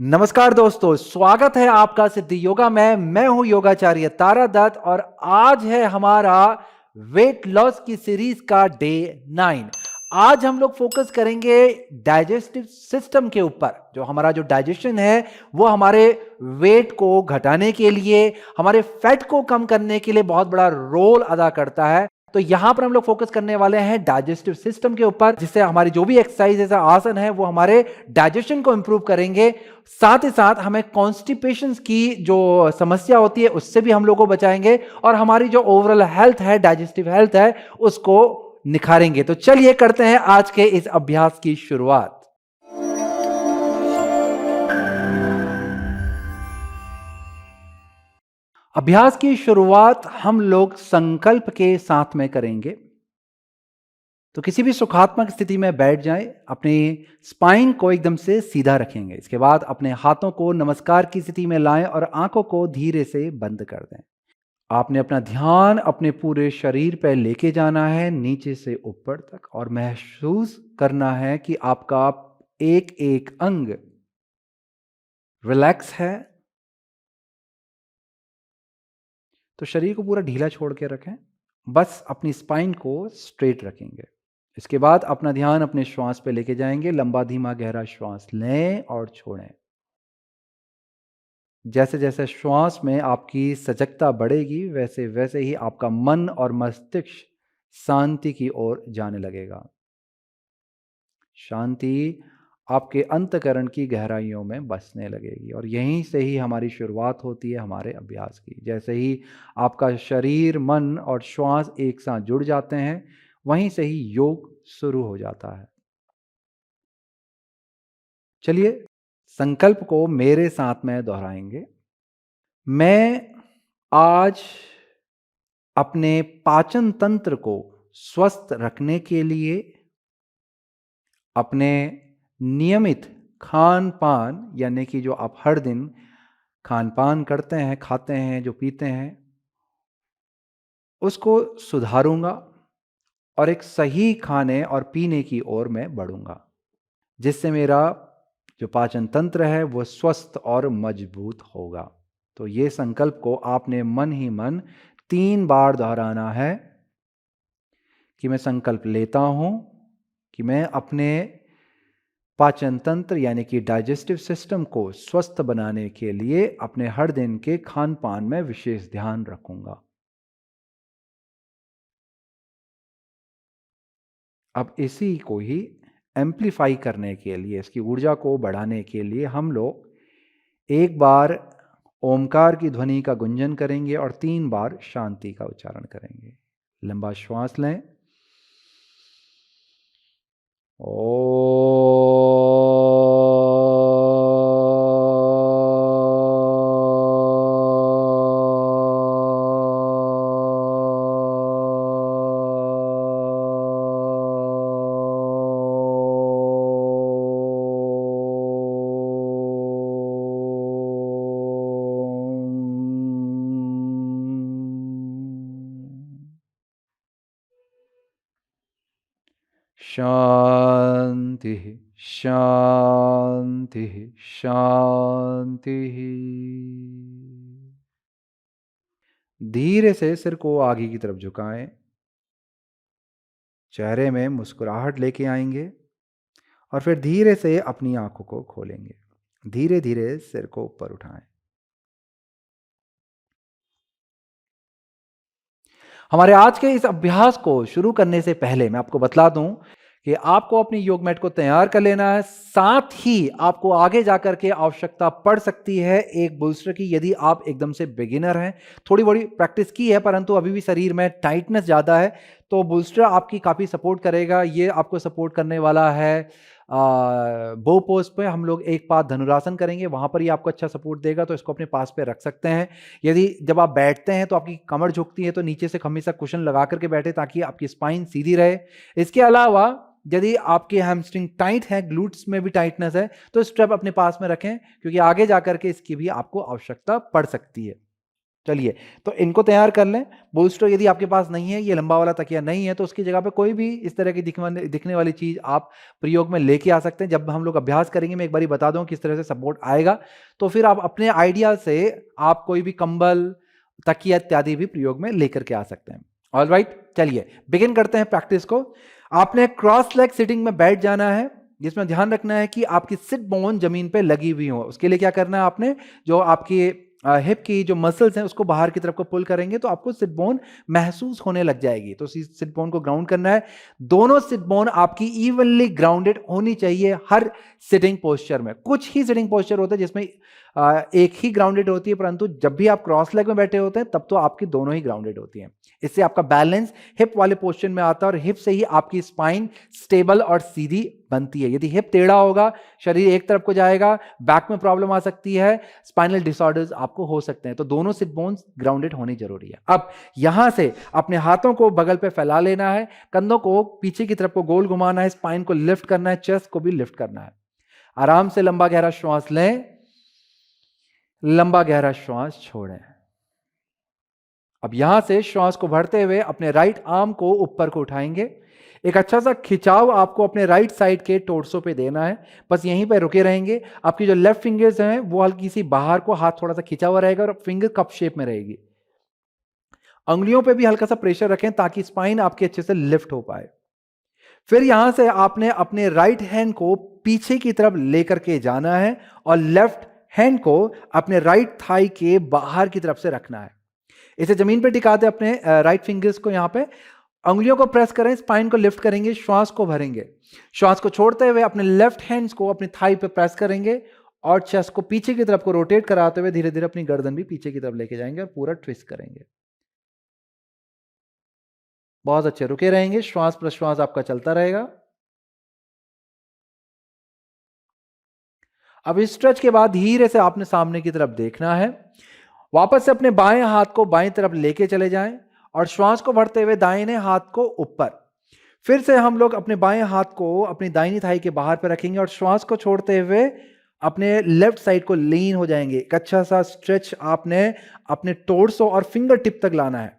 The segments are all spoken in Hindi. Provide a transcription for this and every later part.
नमस्कार दोस्तों, स्वागत है आपका सिद्धि योगा में। मैं हूं योगाचार्य तारा दत्त और आज है हमारा वेट लॉस की सीरीज का डे 9। आज हम लोग फोकस करेंगे डाइजेस्टिव सिस्टम के ऊपर। जो हमारा जो डाइजेशन है वो हमारे वेट को घटाने के लिए, हमारे फैट को कम करने के लिए बहुत बड़ा रोल अदा करता है। तो यहां पर हम लोग फोकस करने वाले हैं डाइजेस्टिव सिस्टम के ऊपर, जिससे हमारी जो भी एक्सरसाइज आसन है वो हमारे डाइजेशन को इंप्रूव करेंगे। साथ ही साथ हमें कॉन्स्टिपेशन की जो समस्या होती है उससे भी हम लोगों को बचाएंगे और हमारी जो ओवरऑल हेल्थ है, डाइजेस्टिव हेल्थ है, उसको निखारेंगे। तो चलिए करते हैं आज के इस अभ्यास की शुरुआत। अभ्यास की शुरुआत हम लोग संकल्प के साथ में करेंगे। तो किसी भी सुखात्मक स्थिति में बैठ जाएं, अपनी स्पाइन को एकदम से सीधा रखेंगे। इसके बाद अपने हाथों को नमस्कार की स्थिति में लाएं और आंखों को धीरे से बंद कर दें। आपने अपना ध्यान अपने पूरे शरीर पर लेके जाना है, नीचे से ऊपर तक, और महसूस करना है कि आपका एक एक अंग रिलैक्स है। तो शरीर को पूरा ढीला छोड़ के रखें, बस अपनी स्पाइन को स्ट्रेट रखेंगे। इसके बाद अपना ध्यान अपने श्वास पे लेके जाएंगे। लंबा धीमा गहरा श्वास लें और छोड़ें। जैसे जैसे श्वास में आपकी सजगता बढ़ेगी वैसे वैसे ही आपका मन और मस्तिष्क शांति की ओर जाने लगेगा। शांति आपके अंतःकरण की गहराइयों में बसने लगेगी और यहीं से ही हमारी शुरुआत होती है हमारे अभ्यास की। जैसे ही आपका शरीर, मन और श्वास एक साथ जुड़ जाते हैं, वहीं से ही योग शुरू हो जाता है। चलिए संकल्प को मेरे साथ में दोहराएंगे। मैं आज अपने पाचन तंत्र को स्वस्थ रखने के लिए अपने नियमित खान पान, यानी कि जो आप हर दिन खान पान करते हैं, खाते हैं, जो पीते हैं, उसको सुधारूंगा और एक सही खाने और पीने की ओर मैं बढ़ूंगा, जिससे मेरा जो पाचन तंत्र है वो स्वस्थ और मजबूत होगा। तो ये संकल्प को आपने मन ही मन 3 बार दोहराना है कि मैं संकल्प लेता हूं कि मैं अपने पाचन तंत्र यानी कि डाइजेस्टिव सिस्टम को स्वस्थ बनाने के लिए अपने हर दिन के खान पान में विशेष ध्यान रखूंगा। अब इसी को ही एम्प्लीफाई करने के लिए, इसकी ऊर्जा को बढ़ाने के लिए हम लोग एक बार ओमकार की ध्वनि का गुंजन करेंगे और 3 बार शांति का उच्चारण करेंगे। लंबा श्वास लें। ओ शांति शांति शांति। धीरे से सिर को आगे की तरफ झुकाएं, चेहरे में मुस्कुराहट लेके आएंगे और फिर धीरे से अपनी आंखों को खोलेंगे। धीरे धीरे सिर को ऊपर उठाएं। हमारे आज के इस अभ्यास को शुरू करने से पहले मैं आपको बतला दूं कि आपको अपनी योग मैट को तैयार कर लेना है। साथ ही आपको आगे जाकर के आवश्यकता पड़ सकती है एक बूस्टर की, यदि आप एकदम से बिगिनर हैं। थोड़ी बड़ी प्रैक्टिस की है परंतु अभी भी शरीर में टाइटनेस ज़्यादा है, तो बूस्टर आपकी काफ़ी सपोर्ट करेगा। ये आपको सपोर्ट करने वाला है बो पोज पे हम लोग एक पाद धनुरासन करेंगे, वहां पर ही आपको अच्छा सपोर्ट देगा, तो इसको अपने पास पे रख सकते हैं। यदि जब आप बैठते हैं तो आपकी कमर झुकती है तो नीचे से हमेशा कुशन लगा करके बैठे ताकि आपकी स्पाइन सीधी रहे। इसके अलावा यदि आपके हैमस्ट्रिंग टाइट है, ग्लूट्स में भी टाइटनेस है, तो स्ट्रेप अपने पास में रखें क्योंकि आगे जाकर के इसकी भी आपको आवश्यकता पड़ सकती है। चलिए, तो इनको तैयार कर लें। बोल्स्टर यदि आपके पास नहीं है, ये लंबा वाला तकिया नहीं है, तो उसकी जगह पे कोई भी इस तरह की दिखने वाली चीज़ आप प्रयोग में लेके आ सकते हैं। जब हम लोग अभ्यास करेंगे, मैं एक बारी बता दूँ किस तरह से सपोर्ट आएगा, तो फिर आप अपने आइडिया से आप कोई भी कंबल, तकिया इत्यादि भी प्रयोग में लेकर के आ सकते हैं। ऑलराइट, चलिए बिगिन करते हैं प्रैक्टिस को। आपने क्रॉस लेग सिटिंग में बैठ जाना है, जिसमें ध्यान रखना है कि आपकी सिट बोन जमीन पे लगी हुई हो। उसके लिए क्या करना है, आपने जो आपकी हिप की जो मसल्स हैं उसको बाहर की तरफ को पुल करेंगे तो आपको सिट बोन महसूस होने लग जाएगी। तो सिट बोन को ग्राउंड करना है। दोनों सिट बोन आपकी इवनली ग्राउंडेड होनी चाहिए हर सिटिंग पोस्चर में। कुछ ही सिटिंग पोस्चर होते हैं जिसमें एक ही ग्राउंडेड होती है, परंतु जब भी आप क्रॉस लेग में बैठे होते हैं तब तो आपकी दोनों ही ग्राउंडेड होती हैं। इससे आपका बैलेंस हिप वाले पोस्चर में आता है और हिप से ही आपकी स्पाइन स्टेबल और सीधी बनती है। यदि हिप टेढ़ा होगा, शरीर एक तरफ को जाएगा, बैक में प्रॉब्लम आ सकती है, स्पाइनल डिसऑर्डर्स आपको हो सकते हैं। तो दोनों सिट बोन्स ग्राउंडेड होनी जरूरी है। अब यहां से अपने हाथों को बगल पे फैला लेना है, कंधों को पीछे की तरफ को गोल घुमाना है, स्पाइन को लिफ्ट करना है, चेस्ट को भी लिफ्ट करना है। आराम से लंबा गहरा श्वास लें, लंबा गहरा श्वास छोड़ें। अब यहां से श्वास को भरते हुए अपने राइट आर्म को ऊपर को उठाएंगे। एक अच्छा सा खिंचाव आपको अपने राइट साइड के टोर्सो पे देना है। बस यहीं पे रुके रहेंगे। आपकी जो लेफ्ट फिंगर्स हैं वो हल्की सी बाहर को, हाथ थोड़ा सा खिंचा हुआ रहेगा और फिंगर कप शेप में रहेगी। अंगुलियों पे भी हल्का सा प्रेशर रखें ताकि स्पाइन आपके अच्छे से लिफ्ट हो पाए। फिर यहां से आपने अपने राइट हैंड को पीछे की तरफ लेकर के जाना है और लेफ्ट हैंड को अपने राइट थाई के बाहर की तरफ से रखना है। इसे जमीन पे टिका दें, अपने राइट फिंगर्स को यहां पे अंगुलियों को प्रेस करें, स्पाइन को लिफ्ट करेंगे, श्वास को भरेंगे। श्वास को छोड़ते हुए अपने लेफ्ट हैंड्स को अपनी थाई पे प्रेस करेंगे और चेस्ट को पीछे की तरफ को रोटेट कराते हुए धीरे धीरे अपनी गर्दन भी पीछे की तरफ लेके जाएंगे और पूरा ट्विस्ट करेंगे। बहुत अच्छे, रुके रहेंगे, श्वास प्रश्वास आपका चलता रहेगा। अब इस स्ट्रेच के बाद धीरे से आपने सामने की तरफ देखना है। वापस से अपने बाएं हाथ को बाएं तरफ लेके चले जाएं और श्वास को भरते हुए दाहिने हाथ को ऊपर। फिर से हम लोग अपने बाएं हाथ को अपनी दाहिनी थाई के बाहर पे रखेंगे और श्वास को छोड़ते हुए अपने लेफ्ट साइड को लीन हो जाएंगे। एक अच्छा सा स्ट्रेच आपने अपने टोर्सो और फिंगर टिप तक लाना है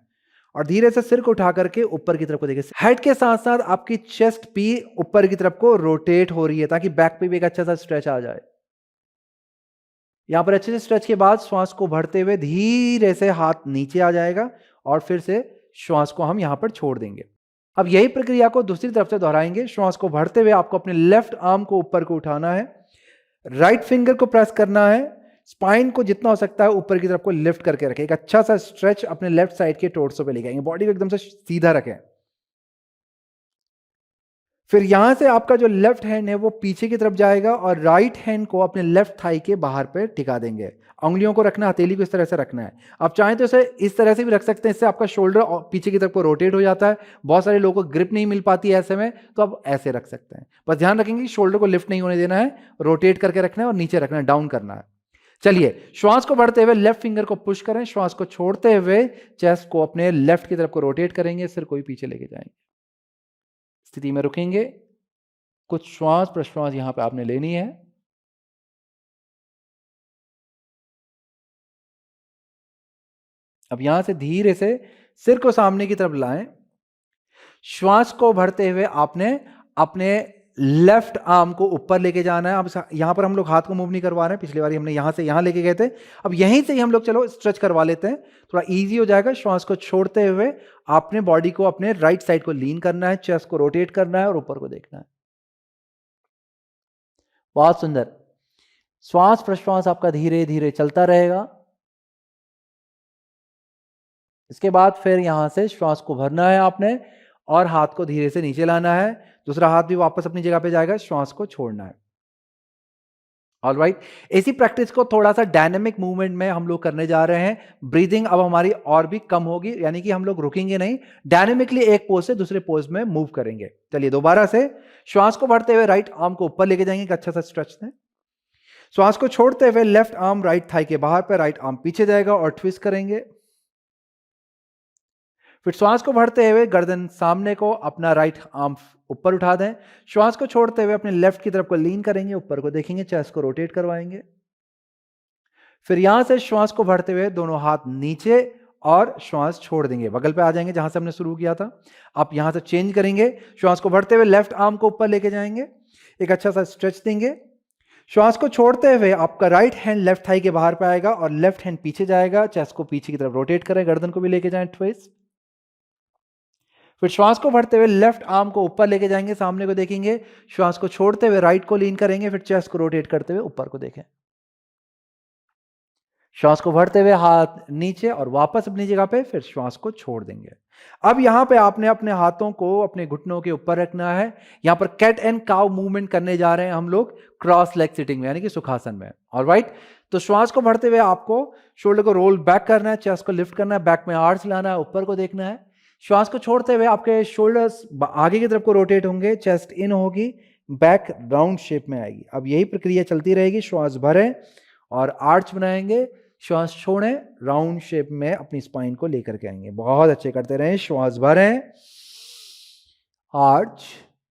और धीरे से सिर को उठा करके ऊपर की तरफ को देखिए। हेड के साथ साथ आपकी चेस्ट भी ऊपर की तरफ को रोटेट हो रही है ताकि बैक पे भी एक अच्छा सा स्ट्रेच आ जाए। यहां पर अच्छे से स्ट्रेच के बाद श्वास को भरते हुए धीरे से हाथ नीचे आ जाएगा और फिर से श्वास को हम यहां पर छोड़ देंगे। अब यही प्रक्रिया को दूसरी तरफ से दोहराएंगे। श्वास को भरते हुए आपको अपने लेफ्ट आर्म को ऊपर को उठाना है, राइट फिंगर को प्रेस करना है, स्पाइन को जितना हो सकता है ऊपर की तरफ को लिफ्ट करके रखें। एक अच्छा सा स्ट्रेच अपने लेफ्ट साइड के टोर्सो पे लेके आएंगे, बॉडी को एकदम से सीधा रखें। फिर यहां से आपका जो लेफ्ट हैंड है वो पीछे की तरफ जाएगा और राइट हैंड को अपने लेफ्ट थाई के बाहर पे टिका देंगे। उंगलियों को रखना, हथेली को इस तरह से रखना है। आप चाहें तो इसे इस तरह से भी रख सकते हैं, इससे आपका शोल्डर पीछे की तरफ को रोटेट हो जाता है। बहुत सारे लोगों को ग्रिप नहीं मिल पाती है ऐसे में, तो आप ऐसे रख सकते हैं। बस ध्यान रखेंगे कि शोल्डर को लिफ्ट नहीं होने देना है, रोटेट करके रखना है और नीचे रखना है, डाउन करना है। चलिए, श्वास को बढ़ते हुए लेफ्ट फिंगर को पुश करें, श्वास को छोड़ते हुए चेस्ट को अपने लेफ्ट की तरफ को रोटेट करेंगे, सिर को भी पीछे लेके जाएंगे। स्थिति में रुकेंगे, कुछ श्वास प्रश्वास यहां पे आपने लेनी है। अब यहां से धीरे से सिर को सामने की तरफ लाएं। श्वास को भरते हुए आपने अपने लेफ्ट आर्म को ऊपर लेके जाना है। अब यहां पर हम लोग हाथ को मूव नहीं करवा रहे हैं, पिछली बार हमने यहां से यहां लेके गए थे। अब यहीं से ही हम लोग चलो स्ट्रेच करवा लेते हैं, थोड़ा इजी हो जाएगा। श्वास को छोड़ते हुए आपने बॉडी को अपने राइट साइड को लीन करना है, चेस्ट को रोटेट करना है और ऊपर को देखना है। बहुत सुंदर। श्वास प्रश्वास आपका धीरे धीरे चलता रहेगा। इसके बाद फिर यहां से श्वास को भरना है आपने और हाथ को धीरे से नीचे लाना है। दूसरा हाथ भी वापस अपनी जगह पे जाएगा, श्वास को छोड़ना है। ऑलराइट, इसी प्रैक्टिस को थोड़ा सा डायनेमिक मूवमेंट में हम लोग करने जा रहे हैं। ब्रीदिंग अब हमारी और भी कम होगी, यानी कि हम लोग रुकेंगे नहीं, डायनेमिकली एक पोज से दूसरे पोज में मूव करेंगे। चलिए दोबारा से श्वास को भरते हुए राइट आर्म को ऊपर लेके जाएंगे, एक अच्छा सा स्ट्रेच दें। श्वास को छोड़ते हुए लेफ्ट आर्म राइट थाई के बाहर पे, राइट आर्म पीछे जाएगा और ट्विस्ट करेंगे। फिर श्वास को भरते हुए गर्दन सामने को, अपना राइट आर्म ऊपर उठा दें। श्वास को छोड़ते हुए अपने लेफ्ट की तरफ को लीन करेंगे, ऊपर को देखेंगे, चेस्ट को रोटेट करवाएंगे। फिर यहां से श्वास को भरते हुए दोनों हाथ नीचे और श्वास छोड़ देंगे, बगल पे आ जाएंगे जहां से हमने शुरू किया था। आप यहां से चेंज करेंगे, श्वास को भरते हुए लेफ्ट आर्म को ऊपर लेके जाएंगे, एक अच्छा सा स्ट्रेच देंगे। श्वास को छोड़ते हुए आपका राइट हैंड लेफ्ट थाई के बाहर पे आएगा और लेफ्ट हैंड पीछे जाएगा, चेस्ट को पीछे की तरफ रोटेट करें, गर्दन को भी लेके जाएं ट्विस्ट। फिर श्वास को भरते हुए लेफ्ट आर्म को ऊपर लेके जाएंगे, सामने को देखेंगे, श्वास को छोड़ते हुए राइट को लीन करेंगे, फिर चेस्ट को रोटेट करते हुए ऊपर को देखें। श्वास को भरते हुए हाथ नीचे और वापस अपनी जगह पे, फिर श्वास को छोड़ देंगे। अब यहां पे आपने अपने हाथों को अपने घुटनों के ऊपर रखना है। यहां पर कैट एंड काउ मूवमेंट करने जा रहे हैं हम लोग क्रॉस लेग सिटिंग में, यानी कि सुखासन में। ऑलराइट, तो श्वास को भरते हुए आपको शोल्डर को रोल बैक करना है, चेस्ट को लिफ्ट करना है, बैक में आर्च लाना है, ऊपर को देखना है। श्वास को छोड़ते हुए आपके शोल्डर्स आगे की तरफ को रोटेट होंगे, चेस्ट इन होगी, बैक राउंड शेप में आएगी। अब यही प्रक्रिया चलती रहेगी। श्वास भरें और आर्च बनाएंगे, श्वास छोड़ें, राउंड शेप में अपनी स्पाइन को लेकर के आएंगे। बहुत अच्छे करते रहें। श्वास भरें, आर्च,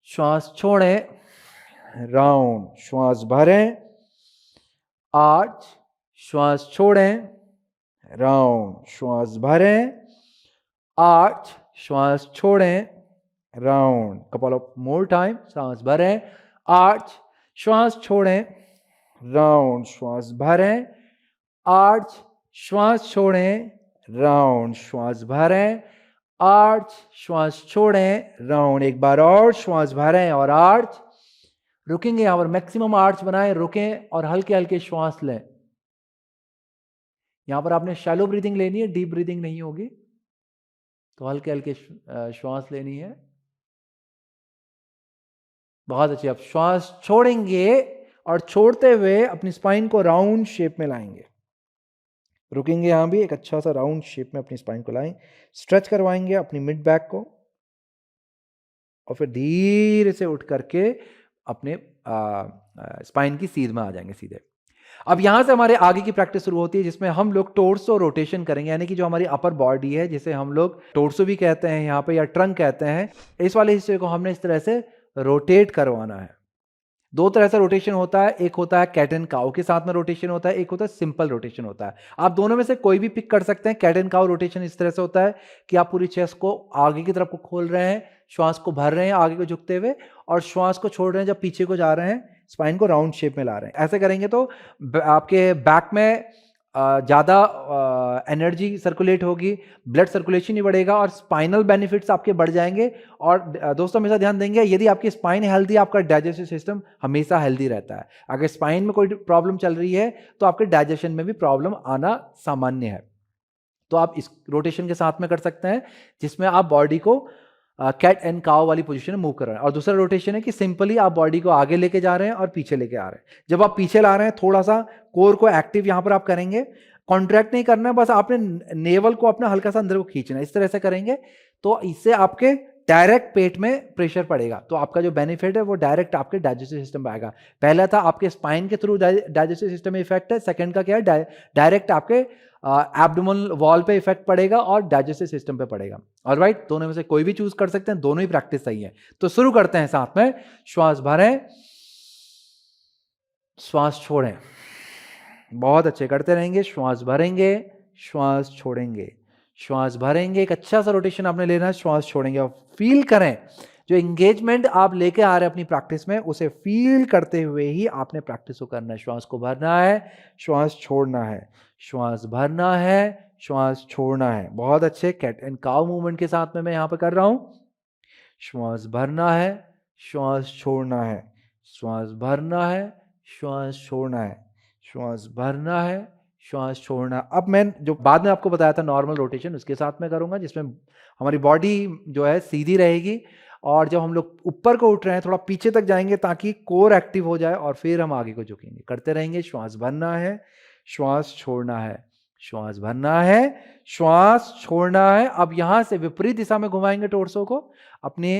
श्वास छोड़ें, राउंड, श्वास भरें, आर्च, श्वास छोड़ें, राउंड, श्वास भरें, आर्च, श्वास छोड़ें, round. Couple of more time. श्वास भरें, आर्च, श्वास छोड़ें, राउंड, श्वास भरें, आर्च, श्वास छोड़ें, राउंड, श्वास भरें, आर्च, श्वास छोड़ें, राउंड। एक बार और श्वास भरें और आर्च। रुकेंगे यहां पर, मैक्सिमम आर्च बनाएं, रुकें और हल्के हल्के श्वास लें। यहां पर आपने शैलो ब्रीदिंग लेनी है, डीप ब्रीदिंग नहीं होगी, तो हल्के हल्के श्वास लेनी है। बहुत अच्छी। आप श्वास छोड़ेंगे और छोड़ते हुए अपनी स्पाइन को राउंड शेप में लाएंगे। रुकेंगे यहां भी, एक अच्छा सा राउंड शेप में अपनी स्पाइन को लाएं, स्ट्रेच करवाएंगे अपनी मिड बैक को और फिर धीरे से उठ करके अपने स्पाइन की सीध में आ जाएंगे सीधे। अब यहां से हमारे आगे की प्रैक्टिस शुरू होती है, जिसमें हम लोग टोर्सो रोटेशन करेंगे, यानी कि जो हमारी अपर बॉडी है, जिसे हम लोग टोर्सो भी कहते हैं यहाँ पे या ट्रंक कहते हैं, इस वाले हिस्से को हमने इस तरह से रोटेट करवाना है। दो तरह से रोटेशन होता है, एक होता है कैट एंड काउ के साथ में रोटेशन होता है, एक होता है सिंपल रोटेशन होता है। आप दोनों में से कोई भी पिक कर सकते हैं। कैट एंड काउ रोटेशन इस तरह से होता है कि आप पूरी चेस्ट को आगे की तरफ को खोल रहे हैं, श्वास को भर रहे हैं आगे को झुकते हुए, और श्वास को छोड़ रहे हैं जब पीछे को जा रहे हैं, स्पाइन को राउंड शेप में ला रहे हैं। ऐसे करेंगे तो आपके बैक में ज़्यादा एनर्जी सर्कुलेट होगी, ब्लड सर्कुलेशन ही बढ़ेगा और स्पाइनल बेनिफिट्स आपके बढ़ जाएंगे। और दोस्तों हमेशा ध्यान देंगे, यदि आपकी स्पाइन हेल्दी, आपका डाइजेस्टिव सिस्टम हमेशा हेल्दी रहता है। अगर स्पाइन में कोई प्रॉब्लम चल रही है तो आपके डाइजेशन में भी प्रॉब्लम आना सामान्य है। तो आप इस रोटेशन के साथ में कर सकते हैं, जिसमें आप बॉडी को कैट एंड काउ वाली पोजीशन में मूव कर रहे हैं। और दूसरा रोटेशन है कि सिंपली आप बॉडी को आगे लेके जा रहे हैं और पीछे लेके आ रहे हैं। जब आप पीछे ला रहे हैं, थोड़ा सा कोर को एक्टिव यहां पर आप करेंगे, कॉन्ट्रैक्ट नहीं करना है, बस आपने नेवल को अपना हल्का सा अंदर को खींचना है। इस तरह से करेंगे तो इससे आपके डायरेक्ट पेट में प्रेशर पड़ेगा, तो आपका जो बेनिफिट है वो डायरेक्ट आपके डाइजेस्टिव सिस्टम में आएगा। पहला था आपके स्पाइन के थ्रू डाइजेस्टिव सिस्टम में इफेक्ट है, सेकंड का क्या है, डायरेक्ट आपके एब्डोमिनल वॉल पे इफेक्ट पड़ेगा और डाइजेस्टिव सिस्टम पे पड़ेगा। ऑलराइट, दोनों में से कोई भी चूज कर सकते हैं, दोनों ही प्रैक्टिस सही है। तो शुरू करते हैं साथ में। श्वास भरें, श्वास छोड़ें, बहुत अच्छे करते रहेंगे। श्वास भरेंगे, श्वास छोड़ेंगे, श्वास भरेंगे, एक अच्छा सा रोटेशन आपने लेना है, श्वास छोड़ेंगे। और फील करें, जो एंगेजमेंट आप लेके आ रहे हैं अपनी प्रैक्टिस में, उसे फील करते हुए ही आपने प्रैक्टिस को करना है। श्वास को भरना है, श्वास छोड़ना है, श्वास भरना है, श्वास छोड़ना है। बहुत अच्छे। कैट एंड काउ मूवमेंट के साथ में मैं यहां पर कर रहा हूं। श्वास भरना है, श्वास छोड़ना है, श्वास भरना है, श्वास छोड़ना है, श्वास भरना है, श्वास छोड़ना। अब मैं जो बाद में आपको बताया था नॉर्मल रोटेशन, उसके साथ में करूंगा, जिसमें हमारी बॉडी जो है सीधी रहेगी और जब हम लोग ऊपर को उठ रहे हैं थोड़ा पीछे तक जाएंगे ताकि कोर एक्टिव हो जाए और फिर हम आगे को झुकेंगे। करते रहेंगे। श्वास भरना है, श्वास छोड़ना है, श्वास भरना है, श्वास छोड़ना है। अब यहां से विपरीत दिशा में घुमाएंगे टोर्सो को, अपने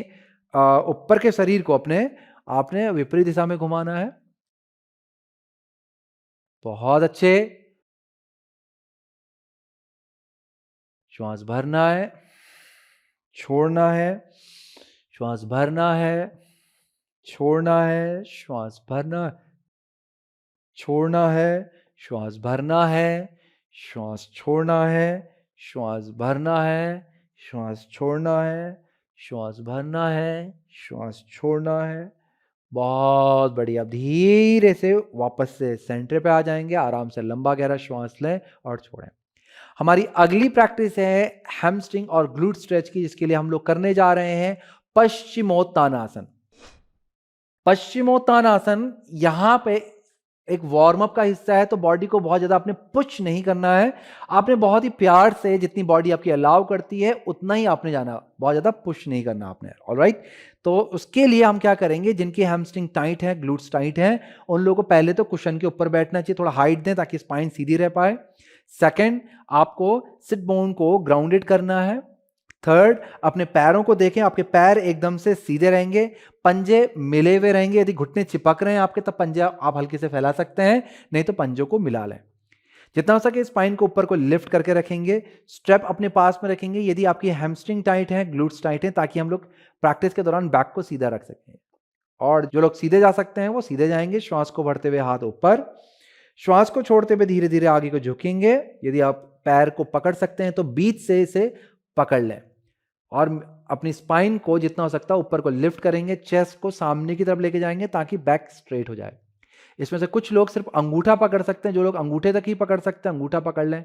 ऊपर के शरीर को अपने आपने विपरीत दिशा में घुमाना है। बहुत अच्छे। श्वास भरना है, छोड़ना है, श्वास भरना है, छोड़ना है, श्वास भरना, छोड़ना है, श्वास भरना है, श्वास छोड़ना है, श्वास भरना है, श्वास छोड़ना है, श्वास भरना है, श्वास छोड़ना है। बहुत बढ़िया। अब धीरे से वापस से सेंटर पे आ जाएंगे, आराम से लंबा गहरा श्वास लें और छोड़ें। हमारी अगली प्रैक्टिस है हैमस्ट्रिंग और ग्लूट स्ट्रेच की, जिसके लिए हम लोग करने जा रहे हैं पश्चिमोत्तानासन। पश्चिमोत्तानासन यहां पे एक वार्म अप का हिस्सा है, तो बॉडी को बहुत ज्यादा आपने पुश नहीं करना है। आपने बहुत ही प्यार से, जितनी बॉडी आपकी अलाउ करती है उतना ही आपने जाना, बहुत ज्यादा पुश नहीं करना आपने। ऑलराइट, तो उसके लिए हम क्या करेंगे, जिनकी हैमस्ट्रिंग टाइट है, ग्लूट्स टाइट हैं, उन लोगों को पहले तो कुशन के ऊपर बैठना चाहिए, थोड़ा हाइट दें ताकि स्पाइन सीधी रह पाए। सेकंड, आपको सिट बोन को ग्राउंडेड करना है। थर्ड, अपने पैरों को देखें, आपके पैर एकदम से सीधे रहेंगे, पंजे मिले हुए रहेंगे। यदि घुटने चिपक रहे हैं आपके, तब पंजे आप हल्के से फैला सकते हैं, नहीं तो पंजों को मिला लें। जितना हो सके स्पाइन को ऊपर को लिफ्ट करके रखेंगे। स्ट्रेप अपने पास में रखेंगे यदि आपकी हैमस्ट्रिंग टाइट है, ग्लूट्स टाइट है, ताकि हम लोग प्रैक्टिस के दौरान बैक को सीधा रख सकें। और जो लोग सीधे जा सकते हैं वो सीधे जाएंगे। श्वास को भरते हुए हाथ ऊपर, श्वास को छोड़ते हुए धीरे धीरे आगे को झुकेंगे। यदि आप पैर को पकड़ सकते हैं तो बीच से इसे पकड़ लें और अपनी स्पाइन को जितना हो सकता है ऊपर को लिफ्ट करेंगे। चेस्ट को सामने की तरफ लेके जाएंगे ताकि बैक स्ट्रेट हो जाए। इसमें से कुछ लोग सिर्फ अंगूठा पकड़ सकते हैं, जो लोग अंगूठे तक ही पकड़ सकते हैं अंगूठा पकड़ लें।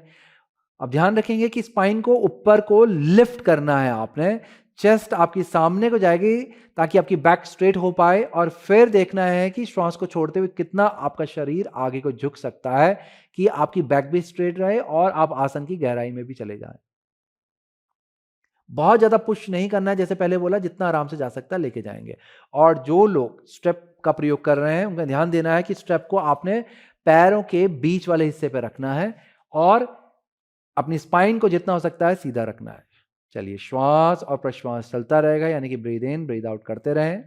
अब ध्यान रखेंगे कि स्पाइन को ऊपर को लिफ्ट करना है आपने, चेस्ट आपकी सामने को जाएगी ताकि आपकी बैक स्ट्रेट हो पाए। और फिर देखना है कि श्वास को छोड़ते हुए कितना आपका शरीर आगे को झुक सकता है कि आपकी बैक भी स्ट्रेट रहे और आप आसन की गहराई में भी चले जाएं। बहुत ज्यादा पुश नहीं करना है, जैसे पहले बोला, जितना आराम से जा सकता है लेके जाएंगे। और जो लोग स्टेप का प्रयोग कर रहे हैं उनका ध्यान देना है कि स्टेप को आपने पैरों के बीच वाले हिस्से पे रखना है और अपनी स्पाइन को जितना हो सकता है सीधा रखना है। चलिए, श्वास और प्रश्वास चलता रहेगा, यानी कि ब्रीद इन ब्रीद आउट करते रहें।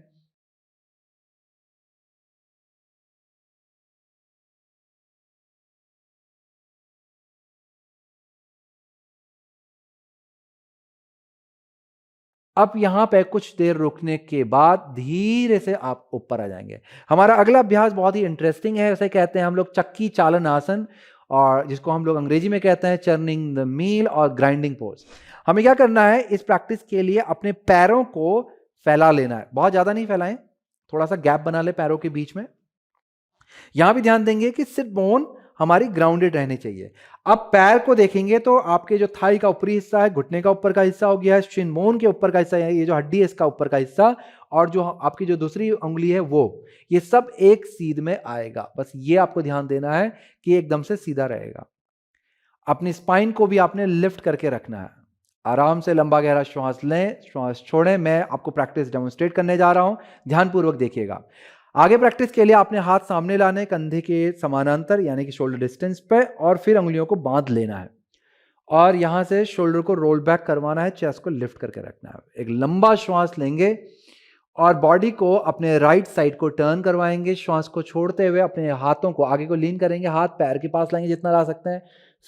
अब यहां पे कुछ देर रुकने के बाद धीरे से आप ऊपर आ जाएंगे। हमारा अगला अभ्यास बहुत ही इंटरेस्टिंग है, उसे कहते हैं हम लोग चक्की चालन आसन, और जिसको हम लोग अंग्रेजी में कहते हैं चर्निंग द मील और ग्राइंडिंग पोज। हमें क्या करना है, इस प्रैक्टिस के लिए अपने पैरों को फैला लेना है। बहुत ज्यादा नहीं फैलाएं, थोड़ा सा गैप बना ले पैरों के बीच में। यहां भी ध्यान देंगे कि सिट बोन हमारी ग्राउंडेड रहनी चाहिए। अब पैर को देखेंगे तो आपके जो थाई का ऊपरी हिस्सा है, घुटने का ऊपर का हिस्सा हो गया है, शिन बोन के ऊपर का हिस्सा है, ये जो हड्डी है इसका ऊपर का हिस्सा, और जो आपकी जो दूसरी उंगली है वो, ये सब एक सीध में आएगा। बस ये आपको ध्यान देना है कि एकदम से सीधा रहेगा। अपनी स्पाइन को भी आपने लिफ्ट करके रखना है। आराम से लंबा गहरा श्वास लें, श्वास छोड़ें। मैं आपको प्रैक्टिस डेमोन्स्ट्रेट करने जा रहा हूं, ध्यानपूर्वक देखिएगा। आगे प्रैक्टिस के लिए आपने हाथ सामने लाने, कंधे के समानांतर यानी कि शोल्डर डिस्टेंस पे, और फिर उंगलियों को बांध लेना है और यहां से शोल्डर को रोल बैक करवाना है, चेस्ट को लिफ्ट करके रखना है। एक लंबा श्वास लेंगे और बॉडी को अपने राइट साइड को टर्न करवाएंगे। श्वास को छोड़ते हुए अपने हाथों को आगे को लीन करेंगे, हाथ पैर के पास लाएंगे जितना ला सकते हैं।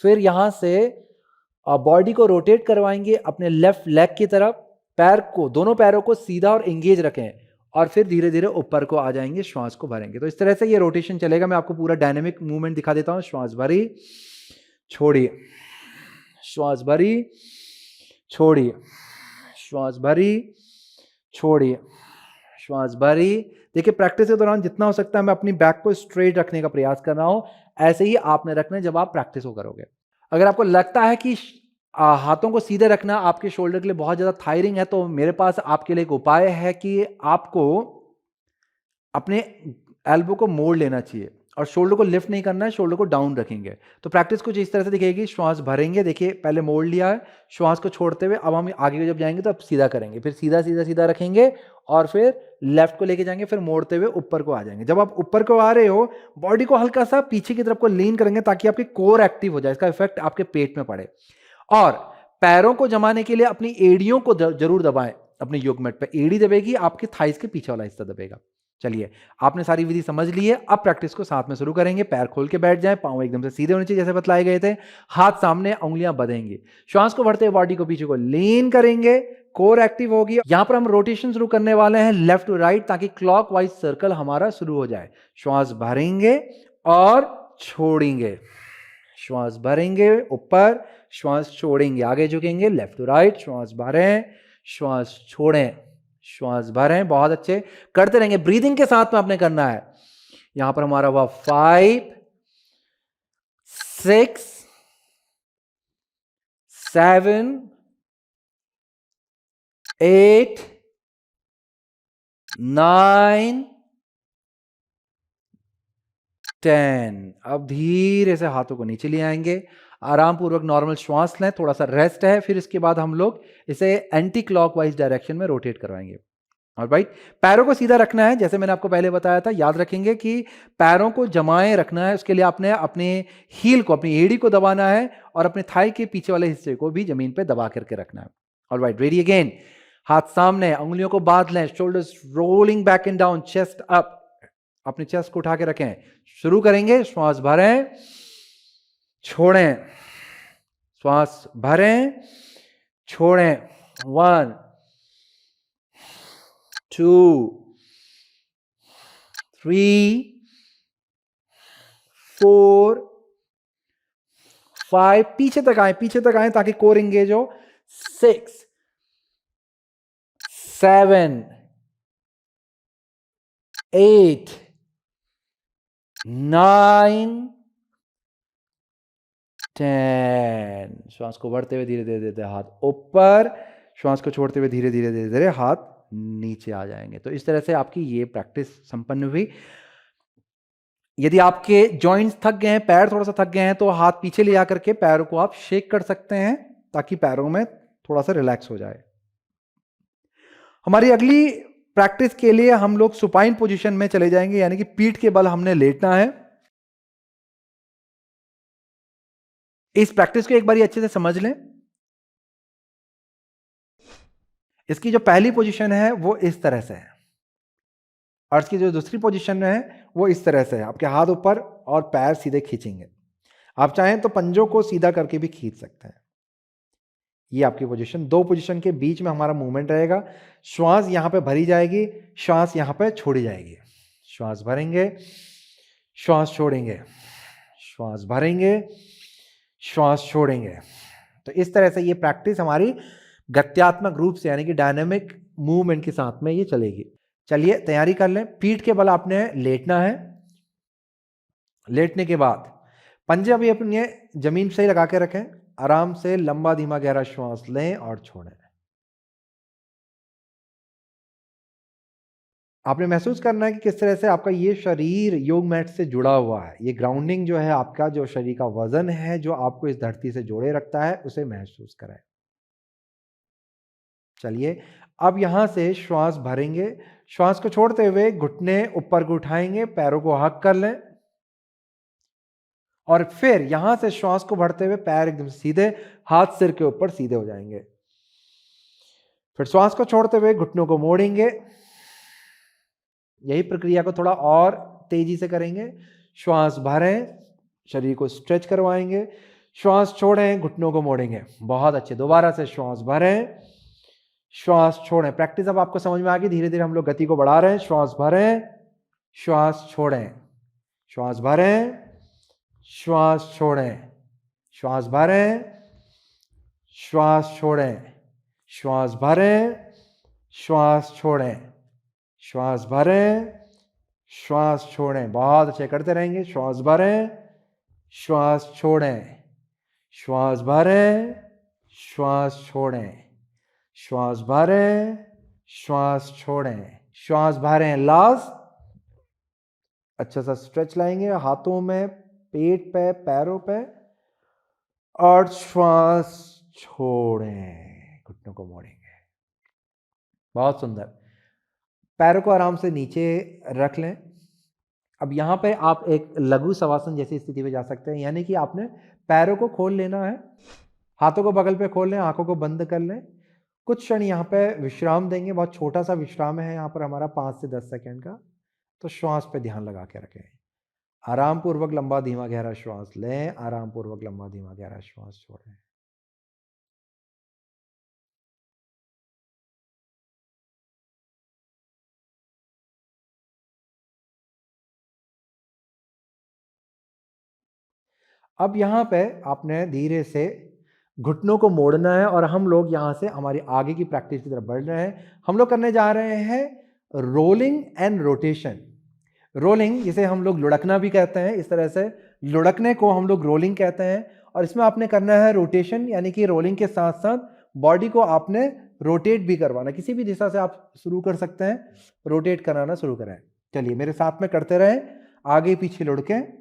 फिर यहां से बॉडी को रोटेट करवाएंगे अपने लेफ्ट लेग की तरफ। पैर को, दोनों पैरों को सीधा और एंगेज रखें और फिर धीरे धीरे ऊपर को आ जाएंगे, श्वास को भरेंगे। तो इस तरह से ये रोटेशन चलेगा। मैं आपको पूरा डायनेमिक मूवमेंट दिखा देता हूं। श्वास भरी, छोड़िए, श्वास भरी, छोड़िए, श्वास भरी, छोड़िए, श्वास भरी। देखिए, प्रैक्टिस के दौरान जितना हो सकता है मैं अपनी बैक को स्ट्रेट रखने का प्रयास कर रहा हूं। ऐसे ही आपने रखना है जब आप प्रैक्टिस को करोगे। अगर आपको लगता है कि हाथों को सीधे रखना आपके शोल्डर के लिए बहुत ज्यादा थायरिंग है, तो मेरे पास आपके लिए एक उपाय है कि आपको अपने एल्बो को मोड़ लेना चाहिए और शोल्डर को लिफ्ट नहीं करना है, शोल्डर को डाउन रखेंगे। तो प्रैक्टिस कुछ इस तरह से दिखेगी। श्वास भरेंगे, देखिए पहले मोड़ लिया है, श्वास को छोड़ते हुए अब हम आगे को जब जाएंगे तो अब सीधा करेंगे, फिर सीधा सीधा सीधा रखेंगे और फिर लेफ्ट को लेके जाएंगे, फिर मोड़ते हुए ऊपर को आ जाएंगे। जब आप ऊपर को आ रहे हो, बॉडी को हल्का सा पीछे की तरफ को लीन करेंगे ताकि आपकी कोर एक्टिव हो जाए, इसका इफेक्ट आपके पेट में पड़े। और पैरों को जमाने के लिए अपनी एड़ियों को जरूर दबाएं। अपने युगमेट पे एड़ी दबेगी, आपके थाइस के पीछे वाला हिस्सा दबेगा। चलिए, आपने सारी विधि समझ ली है। अब प्रैक्टिस को साथ में शुरू करेंगे। पैर खोल के बैठ जाएं, पांव एकदम से सीधे होने चाहिए जैसे बतलाए गए थे। हाथ सामने, उंगलियां बंधेंगी। श्वास को भरते हुए बॉडी को पीछे को लीन करेंगे, कोर एक्टिव होगी। यहां पर हम रोटेशन शुरू करने वाले हैं लेफ्ट टू राइट, ताकि क्लॉकवाइज सर्कल हमारा शुरू हो जाए। श्वास भरेंगे और छोड़ेंगे, श्वास भरेंगे ऊपर, श्वास छोड़ेंगे, आगे झुकेंगे लेफ्ट टू राइट, श्वास भरें, श्वास छोड़ें, श्वास भरें, बहुत अच्छे, करते रहेंगे, ब्रीदिंग के साथ में आपने करना है। यहां पर हमारा हुआ 5 6 7 8 9 10। अब धीरे से हाथों को नीचे ले आएंगे, आराम पूर्वक नॉर्मल श्वास लें, थोड़ा सा रेस्ट है, फिर इसके बाद हम लोग इसे एंटी क्लॉकवाइज डायरेक्शन में रोटेट करवाएंगे। ऑलराइट, पैरों को सीधा रखना है, जैसे मैंने आपको पहले बताया था, याद रखेंगे कि पैरों को जमाए रखना है, उसके लिए आपने अपने हील को, अपनी एड़ी को दबाना है और अपने थाई के पीछे वाले हिस्से को भी जमीन पे दबा करके रखना है। ऑलराइट, रेडी अगेन, हाथ सामने, उंगलियों को बांध लें, shoulders rolling back and down, chest up, अपने चेस्ट को उठा के रखें। शुरू करेंगे, श्वास भरें, छोड़ें, श्वास भरें, छोड़ें, 1 2 3 4 5, पीछे तक आए ताकि कोर एंगेज हो, 6 7 8 9 10। श्वास को बढ़ते हुए धीरे धीरे धीरे हाथ ऊपर, श्वास को छोड़ते हुए धीरे धीरे धीरे धीरे हाथ नीचे आ जाएंगे। तो इस तरह से आपकी ये प्रैक्टिस संपन्न हुई। यदि आपके जॉइंट्स थक गए हैं, पैर थोड़ा सा थक गए हैं, तो हाथ पीछे ले आकर के पैरों को आप शेक कर सकते हैं ताकि पैरों में थोड़ा सा रिलैक्स हो जाए। हमारी अगली प्रैक्टिस के लिए हम लोग सुपाइन पोजीशन में चले जाएंगे, यानी कि पीठ के बल हमने लेटना है। इस प्रैक्टिस को एक बार अच्छे से समझ लें। इसकी जो पहली पोजीशन है वो इस तरह से है और इसकी जो दूसरी पोजीशन है वो इस तरह से है। आपके हाथ ऊपर और पैर सीधे खींचेंगे। आप चाहें तो पंजों को सीधा करके भी खींच सकते हैं। ये आपकी पोजीशन, दो पोजीशन के बीच में हमारा मूवमेंट रहेगा। श्वास यहां पे भरी जाएगी, श्वास यहां पे छोड़ी जाएगी। श्वास भरेंगे, श्वास छोड़ेंगे, श्वास भरेंगे, श्वास छोड़ेंगे। तो इस तरह से ये प्रैक्टिस हमारी गत्यात्मक रूप से, यानी कि डायनेमिक मूवमेंट के साथ में ये चलेगी। चलिए तैयारी कर लें। पीठ के बल आपने लेटना है। लेटने के बाद पंजे अभी अपने जमीन से ही लगा के रखें। आराम से लंबा धीमा गहरा श्वास लें और छोड़ें। आपने महसूस करना है कि किस तरह से आपका ये शरीर योग मैट से जुड़ा हुआ है। ये ग्राउंडिंग जो है, आपका जो शरीर का वजन है जो आपको इस धरती से जोड़े रखता है, उसे महसूस करें। चलिए अब यहां से श्वास भरेंगे। श्वास को छोड़ते हुए घुटने ऊपर को उठाएंगे, पैरों को हक कर लें और फिर यहां से श्वास को भरते हुए पैर एकदम सीधे, हाथ सिर के ऊपर सीधे हो जाएंगे। फिर श्वास को छोड़ते हुए घुटनों को मोड़ेंगे। यही प्रक्रिया को थोड़ा और तेजी से करेंगे। श्वास भरें, शरीर को स्ट्रेच करवाएंगे, श्वास छोड़ें, घुटनों को मोड़ेंगे। बहुत अच्छे, दोबारा से श्वास भरें, श्वास छोड़ें। प्रैक्टिस अब आपको समझ में आ गई। धीरे धीरे हम लोग गति को बढ़ा रहे हैं। श्वास भरें, श्वास छोड़ें, श्वास भरें, श्वास छोड़ें, श्वास भरें, श्वास छोड़ें, श्वास भरें, श्वास छोड़ें, श्वास भरें, श्वास छोड़ें। बहुत अच्छे, करते रहेंगे। श्वास भरें, श्वास छोड़ें, श्वास भरें, श्वास छोड़ें, श्वास भरें, श्वास छोड़ें, श्वास भरें। लास्ट, अच्छा सा स्ट्रेच लाएंगे हाथों में, पेट पे, पैरों पे और श्वास छोड़ें, घुटनों को मोड़ेंगे। बहुत सुंदर। पैरों को आराम से नीचे रख लें। अब यहां पे आप एक लघु शवासन जैसी स्थिति में जा सकते हैं, यानी कि आपने पैरों को खोल लेना है, हाथों को बगल पे खोल लें, आंखों को बंद कर लें। कुछ क्षण यहाँ पे विश्राम देंगे। बहुत छोटा सा विश्राम है यहाँ पर हमारा, 5 से 10 सेकंड का। तो श्वास पे ध्यान लगा के रखें। आराम पूर्वक लंबा धीमा गहरा श्वास लें, आराम पूर्वक लंबा धीमा गहरा श्वास छोड़ें। अब यहाँ पे आपने धीरे से घुटनों को मोड़ना है और हम लोग यहाँ से हमारी आगे की प्रैक्टिस की तरफ बढ़ रहे हैं। हम लोग करने जा रहे हैं रोलिंग एंड रोटेशन। रोलिंग, जिसे हम लोग लुढ़कना भी कहते हैं, इस तरह से लुढ़कने को हम लोग रोलिंग कहते हैं। और इसमें आपने करना है रोटेशन, यानी कि रोलिंग के साथ साथ बॉडी को आपने रोटेट भी करवाना। किसी भी दिशा से आप शुरू कर सकते हैं, रोटेट कराना शुरू करें। चलिए मेरे साथ में करते रहें, आगे पीछे लुढ़कें।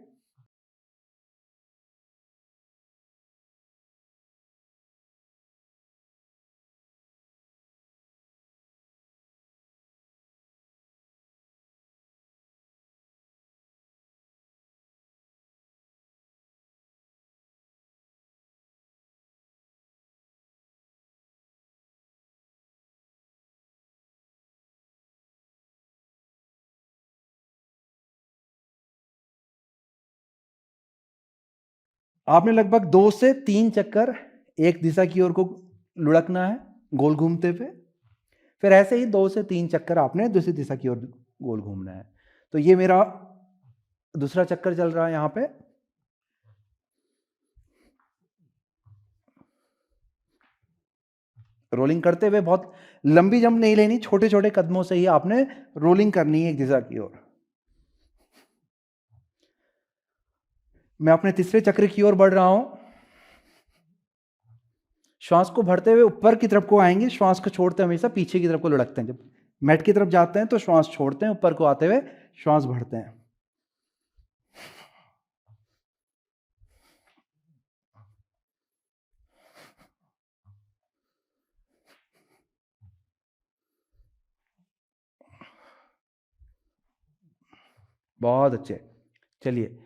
आपने लगभग 2 से 3 चक्कर एक दिशा की ओर को लुढ़कना है गोल घूमते हुए। फिर ऐसे ही 2 से 3 चक्कर आपने दूसरी दिशा की ओर गोल घूमना है। तो ये मेरा दूसरा चक्कर चल रहा है यहाँ पे। रोलिंग करते हुए बहुत लंबी जंप नहीं लेनी, छोटे छोटे कदमों से ही आपने रोलिंग करनी है एक दिशा की ओर। मैं अपने तीसरे चक्र की ओर बढ़ रहा हूं। श्वास को भरते हुए ऊपर की तरफ को आएंगे, श्वास को छोड़ते हमेशा पीछे की तरफ को लुढ़कते हैं। जब मैट की तरफ जाते हैं तो श्वास छोड़ते हैं, ऊपर को आते हुए श्वास भरते हैं। बहुत अच्छे। चलिए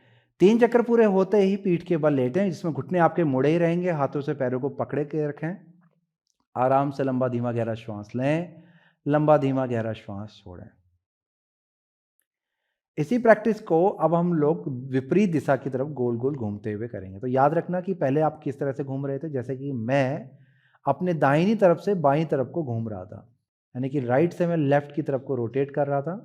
3 चक्कर पूरे होते ही पीठ के बल लेटें, जिसमें घुटने आपके मुड़े ही रहेंगे। हाथों से पैरों को पकड़े के रखें। आराम से लंबा धीमा गहरा श्वास लें, लंबा धीमा गहरा श्वास छोड़ें। इसी प्रैक्टिस को अब हम लोग विपरीत दिशा की तरफ गोल गोल घूमते हुए करेंगे। तो याद रखना कि पहले आप किस तरह से घूम रहे थे। जैसे कि मैं अपने दाहिनी तरफ से बाईं तरफ को घूम रहा था, यानी कि राइट से मैं लेफ्ट की तरफ को रोटेट कर रहा था।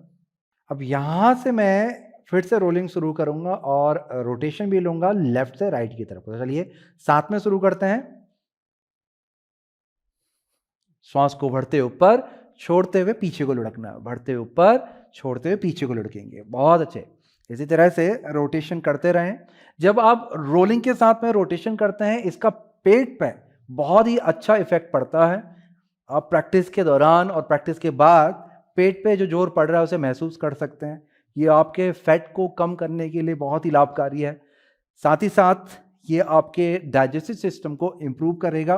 अब यहाँ से मैं फिर से रोलिंग शुरू करूंगा और रोटेशन भी लूंगा लेफ्ट से राइट की तरफ। तो चलिए साथ में शुरू करते हैं। श्वास को भरते ऊपर, छोड़ते हुए पीछे को लुढ़कना, भरते ऊपर, छोड़ते हुए पीछे को लुढ़केंगे। बहुत अच्छे। इसी तरह से रोटेशन करते रहें। जब आप रोलिंग के साथ में रोटेशन करते हैं, इसका पेट पे बहुत ही अच्छा इफेक्ट पड़ता है। आप प्रैक्टिस के दौरान और प्रैक्टिस के बाद पेट पे जो जोर पड़ रहा है उसे महसूस कर सकते हैं। ये आपके फैट को कम करने के लिए बहुत ही लाभकारी है। साथ ही साथ ये आपके डाइजेस्टिव सिस्टम को इम्प्रूव करेगा।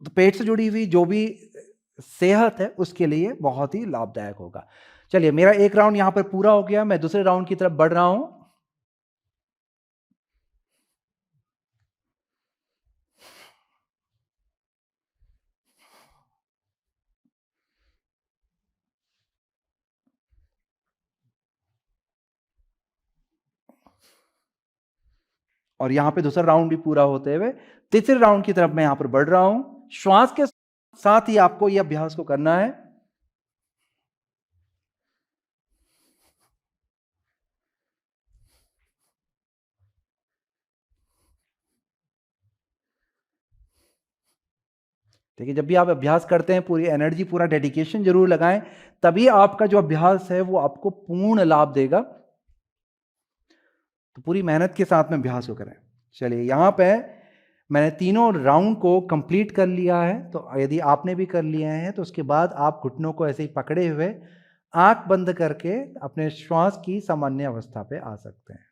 तो पेट से जुड़ी हुई जो भी सेहत है उसके लिए बहुत ही लाभदायक होगा। चलिए मेरा एक राउंड यहां पर पूरा हो गया, मैं दूसरे राउंड की तरफ बढ़ रहा हूं। और यहां पे दूसरा राउंड भी पूरा होते हुए तीसरे राउंड की तरफ मैं यहां पर बढ़ रहा हूं। श्वास के साथ ही आपको यह अभ्यास को करना है। देखिए जब भी आप अभ्यास करते हैं पूरी एनर्जी, पूरा डेडिकेशन जरूर लगाएं, तभी आपका जो अभ्यास है वो आपको पूर्ण लाभ देगा। तो पूरी मेहनत के साथ में अभ्यास को करें। चलिए यहाँ पे मैंने तीनों राउंड को कंप्लीट कर लिया है। तो यदि आपने भी कर लिया है तो उसके बाद आप घुटनों को ऐसे ही पकड़े हुए आंख बंद करके अपने श्वास की सामान्य अवस्था पे आ सकते हैं।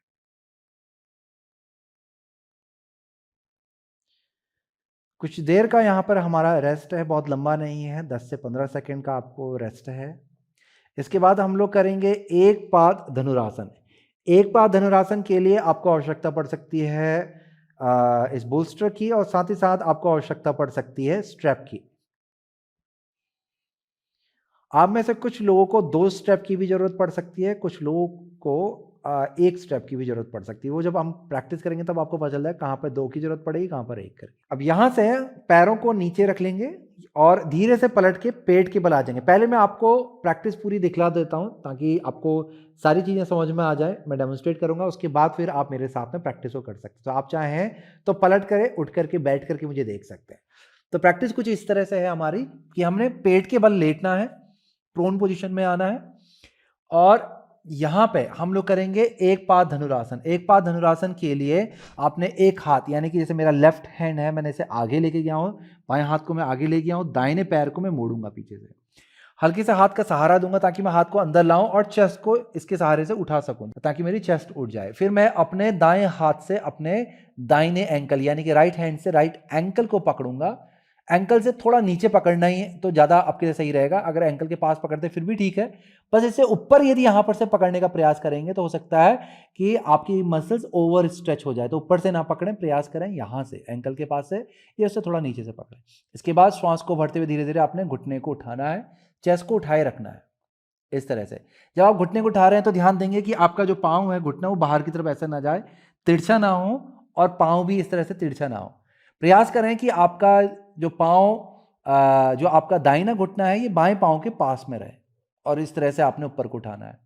कुछ देर का यहाँ पर हमारा रेस्ट है, बहुत लंबा नहीं है, 10 से 15 सेकंड का आपको रेस्ट है। इसके बाद हम लोग करेंगे एक पाद धनुरासन। एक पाद धनुरासन के लिए आपको आवश्यकता पड़ सकती है इस बोल्स्टर की, और साथ ही साथ आपको आवश्यकता पड़ सकती है स्ट्रैप की। आप में से कुछ लोगों को 2 स्टेप की भी जरूरत पड़ सकती है, कुछ लोगों को एक स्टेप की भी जरूरत पड़ सकती है। वो जब हम प्रैक्टिस करेंगे तब आपको पता चल जाएगा कहाँ पर 2 की जरूरत पड़ेगी, कहाँ पर 1 करके। अब यहाँ से पैरों को नीचे रख लेंगे और धीरे से पलट के पेट के बल आ जाएंगे। पहले मैं आपको प्रैक्टिस पूरी दिखला देता हूँ ताकि आपको सारी चीज़ें समझ में आ जाए। मैं डेमोन्स्ट्रेट करूँगा, उसके बाद फिर आप मेरे साथ में प्रैक्टिस को कर सकते हैं। तो आप चाहें तो पलट करें, उठ करके, बैठ करके मुझे देख सकते हैं। तो प्रैक्टिस कुछ इस तरह से है हमारी कि हमने पेट के बल लेटना है, प्रोन पोजीशन में आना है और यहां पे हम लोग करेंगे एक पाद धनुरासन। एक पाद धनुरासन के लिए आपने एक हाथ, यानी कि जैसे मेरा लेफ्ट हैंड है, मैंने इसे आगे लेके गया हूं, बाएं हाथ को मैं आगे ले गया हूं, दाहिने पैर को मैं मोड़ूंगा पीछे से, हल्के से हाथ का सहारा दूंगा ताकि मैं हाथ को अंदर लाऊं और चेस्ट को इसके सहारे से उठा सकूं ताकि मेरी चेस्ट उठ जाए। फिर मैं अपने दाएं हाथ से अपने दाहिने एंकल यानी कि राइट हैंड से राइट एंकल को पकड़ूंगा। एंकल से थोड़ा नीचे पकड़ना ही है तो ज़्यादा आपके लिए सही रहेगा। अगर एंकल के पास पकड़ते फिर भी ठीक है, बस इससे ऊपर यदि यहाँ पर से पकड़ने का प्रयास करेंगे तो हो सकता है कि आपकी मसल्स ओवर स्ट्रेच हो जाए। तो ऊपर से ना पकड़ें, प्रयास करें यहाँ से एंकल के पास से या उससे थोड़ा नीचे से पकड़ें। इसके बाद श्वास को भरते हुए धीरे धीरे आपने घुटने को उठाना है, चेस्ट को उठाए रखना है इस तरह से। जब आप घुटने को उठा रहे हैं तो ध्यान देंगे कि आपका जो पाँव है, घुटना, वो बाहर की तरफ ऐसा ना जाए, तिरछा ना हो और पाँव भी इस तरह से तिरछा ना हो। प्रयास करें कि आपका जो पाँव, जो आपका दाहिना घुटना है, ये बाएं पाँव के पास में रहे और इस तरह से आपने ऊपर को उठाना है।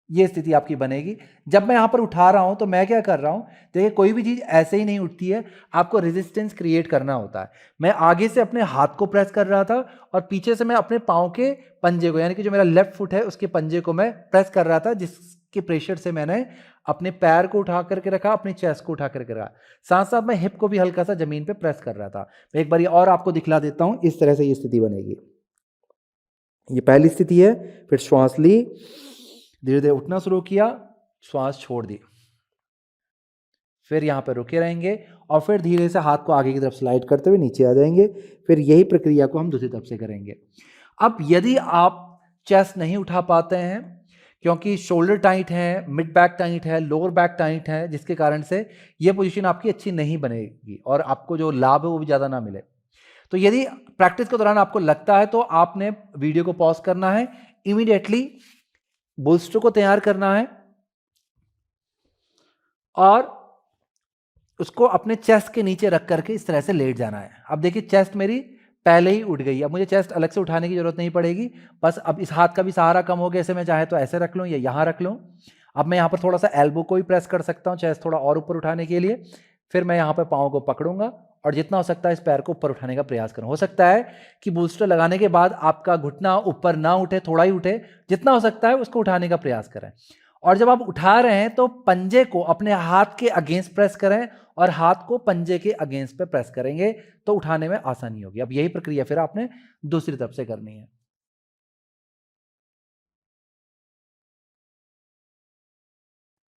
ये स्थिति आपकी बनेगी। जब मैं यहाँ पर उठा रहा हूँ तो मैं क्या कर रहा हूँ, देखिए कोई भी चीज़ ऐसे ही नहीं उठती है, आपको रेजिस्टेंस क्रिएट करना होता है। मैं आगे से अपने हाथ को प्रेस कर रहा था और पीछे से मैं अपने पाँव के पंजे को, यानी कि जो मेरा लेफ्ट फुट है उसके पंजे को मैं प्रेस कर रहा था, जिसके प्रेशर से मैंने अपने पैर को उठा करके रखा, अपनी चेस्ट को उठा करके रखा। साथ साथ मैं हिप को भी हल्का सा जमीन पे प्रेस कर रहा था। मैं एक बार ये और आपको दिखला देता हूँ, इस तरह से ये स्थिति बनेगी। ये पहली स्थिति है। फिर श्वास ली, धीरे धीरे उठना शुरू किया, श्वास छोड़ दी, फिर यहाँ पर रुके रहेंगे और फिर धीरे से हाथ को आगे की तरफ स्लाइड करते हुए नीचे आ जाएंगे। फिर यही प्रक्रिया को हम दूसरी तरफ से करेंगे। अब यदि आप चेस्ट नहीं उठा पाते हैं क्योंकि शोल्डर टाइट है, मिड बैक टाइट है, लोअर बैक टाइट है, जिसके कारण से ये पोजीशन आपकी अच्छी नहीं बनेगी और आपको जो लाभ है वो भी ज़्यादा ना मिले, तो यदि प्रैक्टिस के दौरान आपको लगता है तो आपने वीडियो को पॉज करना है, इमीडिएटली बुलस्टर को तैयार करना है और उसको अपने चेस्ट के नीचे रख करके इस तरह से लेट जाना है। अब देखिए चेस्ट मेरी पहले ही उठ गई, अब मुझे चेस्ट अलग से उठाने की जरूरत नहीं पड़ेगी। बस अब इस हाथ का भी सहारा कम हो गया, ऐसे मैं चाहे तो ऐसे रख लूँ या यहाँ रख लूँ। अब मैं यहाँ पर थोड़ा सा एल्बो को भी प्रेस कर सकता हूँ चेस्ट थोड़ा और ऊपर उठाने के लिए। फिर मैं यहाँ पर पाँव को पकड़ूंगा और जितना हो सकता है इस पैर को ऊपर उठाने का प्रयास करूँ। हो सकता है कि बूस्टर लगाने के बाद आपका घुटना ऊपर ना उठे, थोड़ा ही उठे, जितना हो सकता है उसको उठाने का प्रयास करें। और जब आप उठा रहे हैं तो पंजे को अपने हाथ के अगेंस्ट प्रेस करें और हाथ को पंजे के अगेंस्ट पे प्रेस करेंगे तो उठाने में आसानी होगी। अब यही प्रक्रिया फिर आपने दूसरी तरफ से करनी है।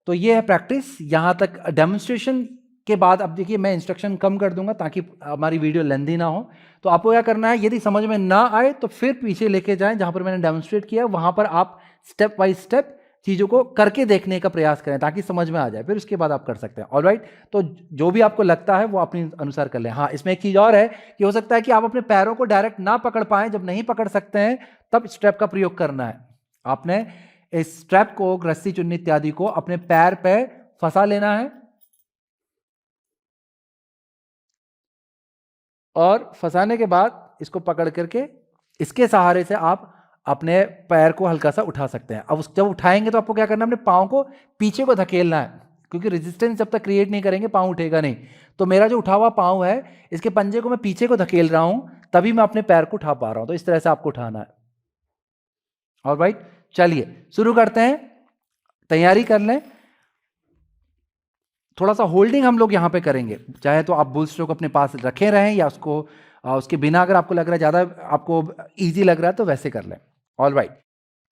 तो ये है प्रैक्टिस, यहां तक डेमोन्स्ट्रेशन के बाद अब देखिए मैं इंस्ट्रक्शन कम कर दूंगा ताकि हमारी वीडियो लेंथी ना हो। तो आपको क्या करना है, यदि समझ में ना आए तो फिर पीछे लेके जाएं जहां पर मैंने डेमोन्स्ट्रेट किया, वहां पर आप स्टेप बाय स्टेप चीज़ों को करके देखने का प्रयास करें ताकि समझ में आ जाए, फिर उसके बाद आप कर सकते हैं। ऑलराइट, तो जो भी आपको लगता है वो अपने अनुसार कर लें। हाँ, इसमें एक चीज़ और है कि हो सकता है कि आप अपने पैरों को डायरेक्ट ना पकड़ पाएं। जब नहीं पकड़ सकते हैं तब स्ट्रैप का प्रयोग करना है। आपने इस स्ट्रैप को, रस्सी, चुन्नी इत्यादि को अपने पैर पे फंसा लेना है और फंसाने के बाद इसको पकड़ करके इसके सहारे से आप अपने पैर को हल्का सा उठा सकते हैं। अब जब उठाएंगे तो आपको क्या करना है, अपने पाँव को पीछे को धकेलना है, क्योंकि रेजिस्टेंस जब तक क्रिएट नहीं करेंगे पाँव उठेगा नहीं। तो मेरा जो उठा हुआ पाँव है, इसके पंजे को मैं पीछे को धकेल रहा हूं, तभी मैं अपने पैर को उठा पा रहा हूं। तो इस तरह से आपको उठाना है। ऑलराइट, चलिए शुरू करते हैं, तैयारी कर लें। थोड़ा सा होल्डिंग हम लोग यहाँ पे करेंगे, चाहे तो आप बुल स्ट्रोक अपने पास रखे रहें या उसको उसके बिना, अगर आपको लग रहा है ज़्यादा आपको इजी लग रहा है तो वैसे कर लें। ऑलराइट,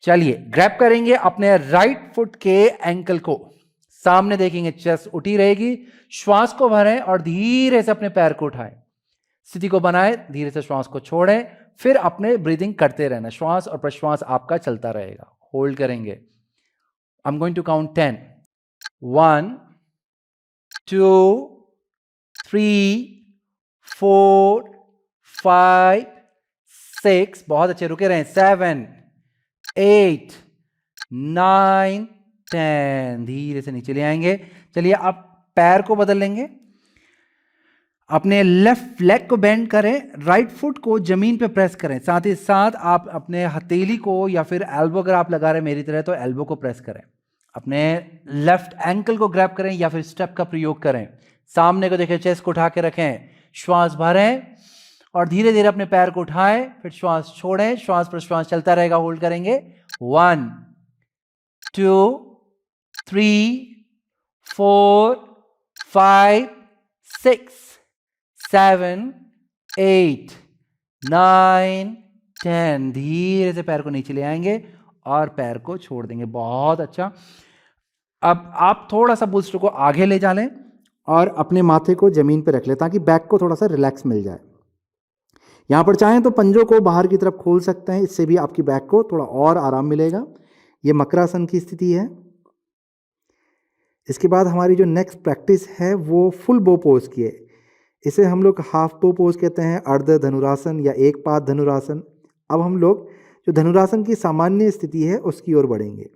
चलिए ग्रैब करेंगे अपने राइट फुट के एंकल को, सामने देखेंगे, चेस्ट उठी रहेगी, श्वास को भरें और धीरे से अपने पैर को उठाएं, स्थिति को बनाएं, धीरे से श्वास को छोड़ें, फिर अपने ब्रीदिंग करते रहना, श्वास और प्रश्वास आपका चलता रहेगा। होल्ड करेंगे। I am going to count 10, 1 2 3 4 5 6, बहुत अच्छे, रुके रहें, 7 8 9 10, धीरे से नीचे ले आएंगे। चलिए आप पैर को बदल लेंगे, अपने लेफ्ट लेग को बेंड करें, राइट फुट को जमीन पे प्रेस करें, साथ ही साथ आप अपने हथेली को या फिर एल्बो, अगर आप लगा रहे हैं मेरी तरह तो एल्बो को प्रेस करें, अपने लेफ्ट एंकल को ग्रैब करें या फिर स्टेप का प्रयोग करें, सामने को देखें, चेस्ट को उठा के रखें, श्वास भरें और धीरे धीरे अपने पैर को उठाएं, फिर श्वास छोड़ें, श्वास प्रश्वास चलता रहेगा, होल्ड करेंगे 1 2 3 4 5 6 7 8 9 10, धीरे से पैर को नीचे ले आएंगे और पैर को छोड़ देंगे। बहुत अच्छा। अब आप थोड़ा सा बूस्टर को आगे ले जा लें और अपने माथे को जमीन पर रख लें ताकि बैक को थोड़ा सा रिलैक्स मिल जाए। यहां पर चाहें तो पंजों को बाहर की तरफ खोल सकते हैं, इससे भी आपकी बैक को थोड़ा और आराम मिलेगा। ये मकरासन की स्थिति है। इसके बाद हमारी जो नेक्स्ट प्रैक्टिस है वो फुल बो पोज की है। इसे हम लोग हाफ बो पोज कहते हैं, अर्ध धनुरासन या एक पाद धनुरासन। अब हम लोग जो धनुरासन की सामान्य स्थिति है उसकी ओर बढ़ेंगे।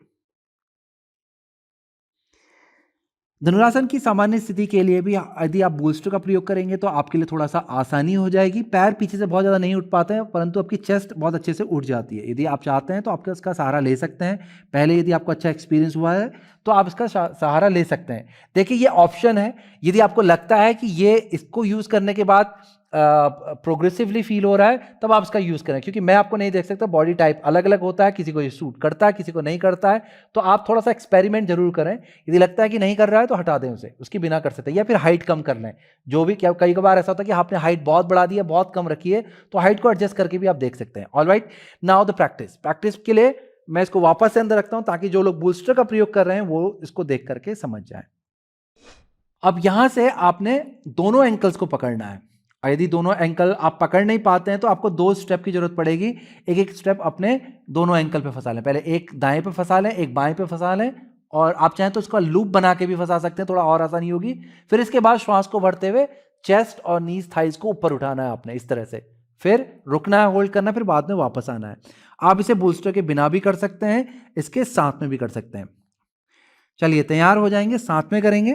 धनुरासन की सामान्य स्थिति के लिए भी यदि आप बूस्टर का प्रयोग करेंगे तो आपके लिए थोड़ा सा आसानी हो जाएगी। पैर पीछे से बहुत ज़्यादा नहीं उठ पाते हैं, परंतु आपकी चेस्ट बहुत अच्छे से उठ जाती है। यदि आप चाहते हैं तो आप इसका सहारा ले सकते हैं। पहले यदि आपको अच्छा एक्सपीरियंस हुआ है तो आप इसका सहारा ले सकते हैं। देखिए ये ऑप्शन है, यदि आपको लगता है कि ये इसको यूज़ करने के बाद प्रोग्रेसिवली फील हो रहा है तब आप इसका यूज़ करें, क्योंकि मैं आपको नहीं देख सकता, बॉडी टाइप अलग अलग होता है, किसी को ये सूट करता है, किसी को नहीं करता है। तो आप थोड़ा सा एक्सपेरिमेंट जरूर करें। यदि लगता है कि नहीं कर रहा है तो हटा दें उसे, उसकी बिना कर सकते हैं, या फिर हाइट कम कर लें। जो भी क्या, कई बार ऐसा होता है कि आपने हाइट बहुत बढ़ा दी है, बहुत कम रखी है, तो हाइट को एडजस्ट करके भी आप देख सकते हैं। ऑलराइट, नाउ द प्रैक्टिस के लिए मैं इसको वापस से अंदर रखता हूं ताकि जो लोग बूस्टर का प्रयोग कर रहे हैं वो इसको देख करके समझ जाए। अब यहां से आपने दोनों एंकल्स को पकड़ना है, और यदि दोनों एंकल आप पकड़ नहीं पाते हैं तो आपको 2 स्टेप की जरूरत पड़ेगी। एक एक स्टेप अपने दोनों एंकल पे फंसा लें। पहले एक दाएं पे फंसा लें, एक बाएं पे फंसा लें, और आप चाहें तो इसका लूप बना के भी फंसा सकते हैं, थोड़ा और आसानी होगी। फिर इसके बाद श्वास को भरते हुए चेस्ट और नीज थाइज को ऊपर उठाना है आपने, इस तरह से। फिर रुकना है, होल्ड करना है, फिर बाद में वापस आना है। आप इसे बूस्टर के बिना भी कर सकते हैं, इसके साथ में भी कर सकते हैं। चलिए तैयार हो जाएंगे, साथ में करेंगे।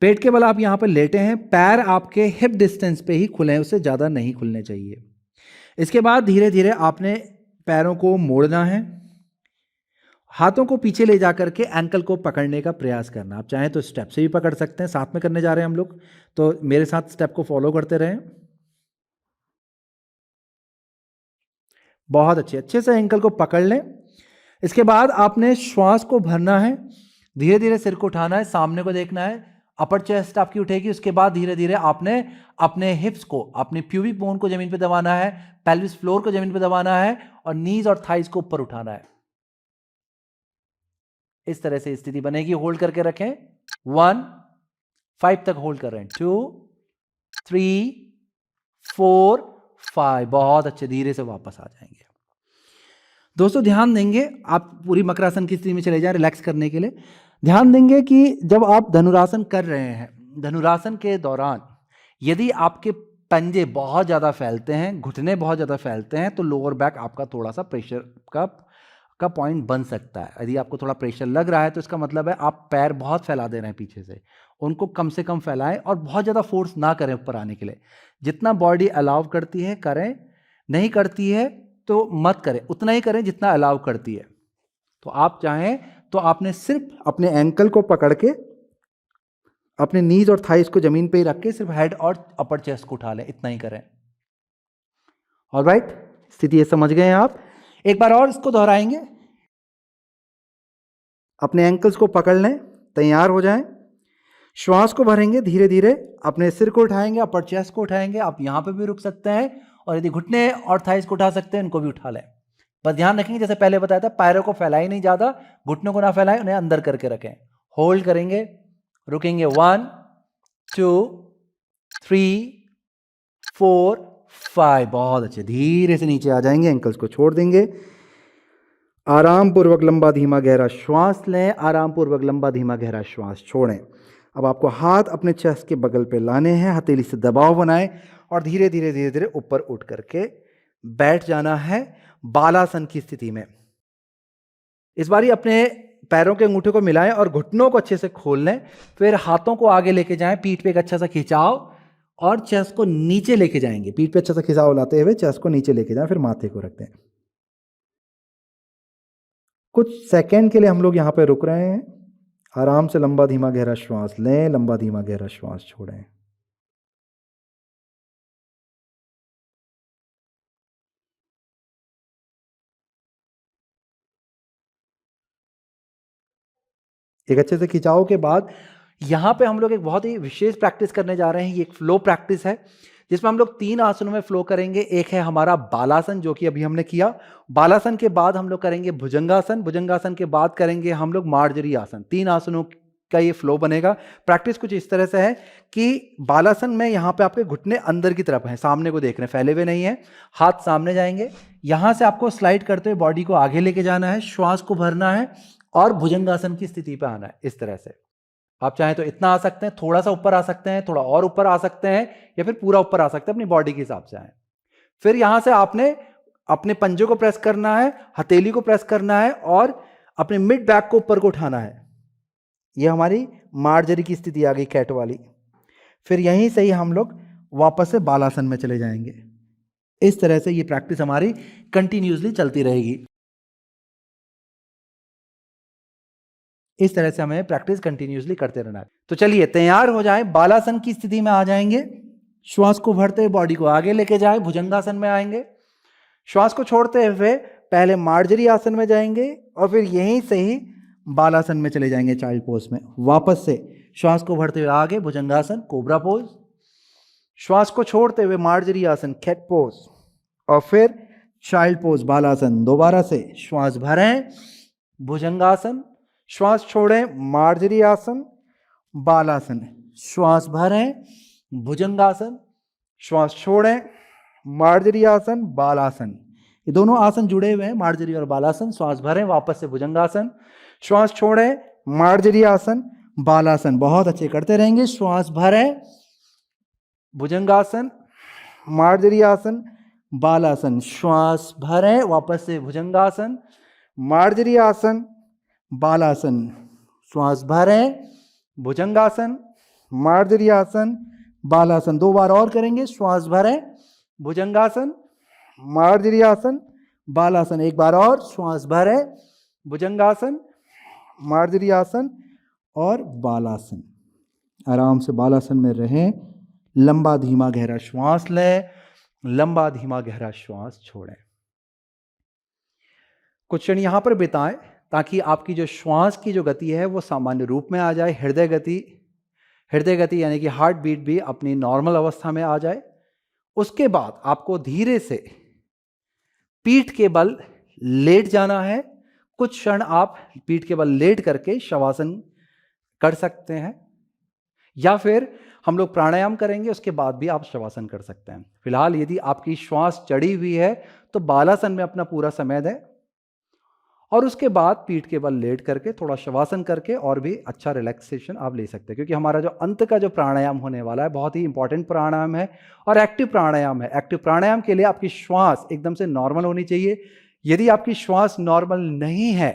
पेट के बल आप यहां पर लेटे हैं, पैर आपके हिप डिस्टेंस पे ही खुले हैं, उससे ज़्यादा नहीं खुलने चाहिए। इसके बाद धीरे धीरे आपने पैरों को मोड़ना है, हाथों को पीछे ले जाकर के एंकल को पकड़ने का प्रयास करना। आप चाहें तो स्टेप से भी पकड़ सकते हैं, साथ में करने जा रहे हैं हम लोग, तो मेरे साथ स्टेप को फॉलो करते रहें। बहुत अच्छे से एंकल को पकड़ लें। इसके बाद आपने श्वास को भरना है, धीरे धीरे सिर को उठाना है, सामने को देखना है, अपर चेस्ट आपकी उठेगी। उसके बाद धीरे धीरे आपने अपने हिप्स को, अपने प्यूबिक बोन को जमीन पे दबाना है, पेल्विस फ्लोर को जमीन पे दबाना है, और नीज और थाइज को ऊपर उठाना है। इस तरह से स्थिति बनेगी। होल्ड करके रखें, 1 5 तक होल्ड कर रहे हैं, 2 3 4 5। बहुत अच्छे, धीरे से वापस आ जाएंगे। दोस्तों ध्यान देंगे, आप पूरी मकरासन की स्थिति में चले जाएं रिलैक्स करने के लिए। ध्यान देंगे कि जब आप धनुरासन कर रहे हैं, धनुरासन के दौरान यदि आपके पंजे बहुत ज़्यादा फैलते हैं, घुटने बहुत ज़्यादा फैलते हैं, तो लोअर बैक आपका थोड़ा सा प्रेशर का पॉइंट बन सकता है। यदि आपको थोड़ा प्रेशर लग रहा है तो इसका मतलब है आप पैर बहुत फैला दे रहे हैं पीछे से। उनको कम से कम फैलाएं और बहुत ज़्यादा फोर्स ना करें ऊपर आने के लिए। जितना बॉडी अलाउ करती है करें, नहीं करती है तो मत करें, उतना ही करें जितना अलाउ करती है। तो आप चाहें तो आपने सिर्फ अपने एंकल को पकड़ के अपने नीज और थाइस को जमीन पे ही रख के सिर्फ हेड और अपर चेस्ट को उठा लें, इतना ही करें। ऑलराइट, स्थिति ये समझ गए हैं आप। एक बार और इसको दोहराएंगे। अपने एंकल्स को पकड़ लें, तैयार हो जाएं, श्वास को भरेंगे, धीरे धीरे अपने सिर को उठाएंगे, अपर चेस्ट को उठाएंगे। आप यहां पे भी रुक सकते हैं, और यदि घुटने और थाइस को उठा सकते हैं, इनको भी उठा लें। बस ध्यान रखेंगे, जैसे पहले बताया था, पैरों को फैलाएं नहीं ज़्यादा, घुटनों को ना फैलाएं, उन्हें अंदर करके रखें। होल्ड करेंगे, रुकेंगे, 1 2 3 4 5। बहुत अच्छे, धीरे से नीचे आ जाएंगे, एंकल्स को छोड़ देंगे। आराम पूर्वक लंबा धीमा गहरा श्वास लें, आराम पूर्वक लंबा धीमा गहरा श्वास छोड़ें। अब आपको हाथ अपने चेस्ट के बगल पे लाने हैं, हथेली से दबाव बनाएं और धीरे धीरे ऊपर उठ करके बैठ जाना है बालासन की स्थिति में। इस बार ही अपने पैरों के अंगूठे को मिलाएं और घुटनों को अच्छे से खोल लें। फिर हाथों को आगे लेके जाएं, पीठ पे एक अच्छा सा खिंचाव और चेस्ट को नीचे लेके जाएंगे। पीठ पे अच्छा सा खिंचाव लाते हुए चेस्ट को नीचे लेके जाएं, फिर माथे को रख दें। कुछ सेकंड के लिए हम लोग यहाँ पे रुक रहे हैं। आराम से लंबा धीमा गहरा श्वास लें, लंबा धीमा गहरा श्वास छोड़ें। एक अच्छे से खिंचाव के बाद यहाँ पे हम लोग एक बहुत ही विशेष प्रैक्टिस करने जा रहे हैं। ये एक फ्लो प्रैक्टिस है जिसमें हम लोग 3 आसनों में फ्लो करेंगे। एक है हमारा बालासन, जो कि अभी हमने किया। बालासन के बाद हम लोग करेंगे भुजंगासन, भुजंगासन के बाद करेंगे हम लोग मार्जरी आसन। 3 आसनों का ये फ्लो बनेगा। प्रैक्टिस कुछ इस तरह से है कि बालासन में यहाँ पे आपके घुटने अंदर की तरफ हैं, सामने को देख रहे हैं, फैले हुए नहीं है। हाथ सामने जाएंगे, यहाँ से आपको स्लाइड करते हुए बॉडी को आगे लेके जाना है, श्वास को भरना है और भुजंगासन की स्थिति पे आना है। इस तरह से आप चाहें तो इतना आ सकते हैं, थोड़ा सा ऊपर आ सकते हैं, थोड़ा और ऊपर आ सकते हैं, या फिर पूरा ऊपर आ सकते हैं, अपनी बॉडी के हिसाब से आए। फिर यहां से आपने अपने पंजे को प्रेस करना है, हथेली को प्रेस करना है और अपने मिड बैक को ऊपर को उठाना है। यह हमारी मार्जरी की स्थिति आ गई, कैट वाली। फिर यहीं से ही हम लोग वापस से बालासन में चले जाएंगे। इस तरह से ये प्रैक्टिस हमारी कंटिन्यूसली चलती रहेगी। इस तरह से हमें प्रैक्टिस कंटिन्यूसली करते रहना है। तो चलिए तैयार हो जाएं, बालासन की स्थिति में आ जाएंगे। श्वास को भरते हुए बॉडी को आगे लेके जाए, भुजंगासन में आएंगे। श्वास को छोड़ते हुए पहले मार्जरी आसन में जाएंगे और फिर यहीं से ही बालासन में चले जाएंगे, चाइल्ड पोज में। वापस से श्वास को भरते हुए आगे भुजंगासन, कोबरा पोज। श्वास को छोड़ते हुए मार्जरी आसन, कैट पोज, और फिर चाइल्ड पोज, बालासन। दोबारा से श्वास भरें, भुजंगासन, श्वास छोड़ें, मार्जरी आसन, बालासन। श्वास भरें, भुजंगासन, श्वास छोड़ें, मार्जरी आसन, बालासन। ये दोनों आसन जुड़े हुए हैं, मार्जरी और बालासन। श्वास भरें, वापस से भुजंगासन, श्वास छोड़ें, मार्जरी आसन, बालासन। बहुत अच्छे करते रहेंगे। श्वास भरें, भुजंगासन, मार्जरी आसन, बालासन। श्वास भरें, वापस से भुजंगासन, मार्जरी आसन, बालासन। श्वास भरें, भुजंगासन, मार्जरी आसन, बालासन। 2 बार और करेंगे। श्वास भरें, भुजंगासन, मार्जरी आसन, बालासन। 1 बार और। श्वास भरें, भुजंगासन, मार्जरी आसन और बालासन। आराम से बालासन में रहें। लंबा धीमा गहरा श्वास लें, लंबा धीमा गहरा श्वास छोड़ें। कुछ क्षण यहां पर बिताएं ताकि आपकी जो श्वास की जो गति है वो सामान्य रूप में आ जाए। हृदय गति यानी कि हार्ट बीट भी अपनी नॉर्मल अवस्था में आ जाए। उसके बाद आपको धीरे से पीठ के बल लेट जाना है। कुछ क्षण आप पीठ के बल लेट करके शवासन कर सकते हैं, या फिर हम लोग प्राणायाम करेंगे, उसके बाद भी आप शवासन कर सकते हैं। फिलहाल यदि आपकी श्वास चढ़ी हुई है तो बालासन में अपना पूरा समय दें और उसके बाद पीठ के बल लेट करके थोड़ा शवासन करके और भी अच्छा रिलैक्सेशन आप ले सकते हैं। क्योंकि हमारा जो अंत का जो प्राणायाम होने वाला है बहुत ही इंपॉर्टेंट प्राणायाम है और एक्टिव प्राणायाम है। एक्टिव प्राणायाम के लिए आपकी श्वास एकदम से नॉर्मल होनी चाहिए। यदि आपकी श्वास नॉर्मल नहीं है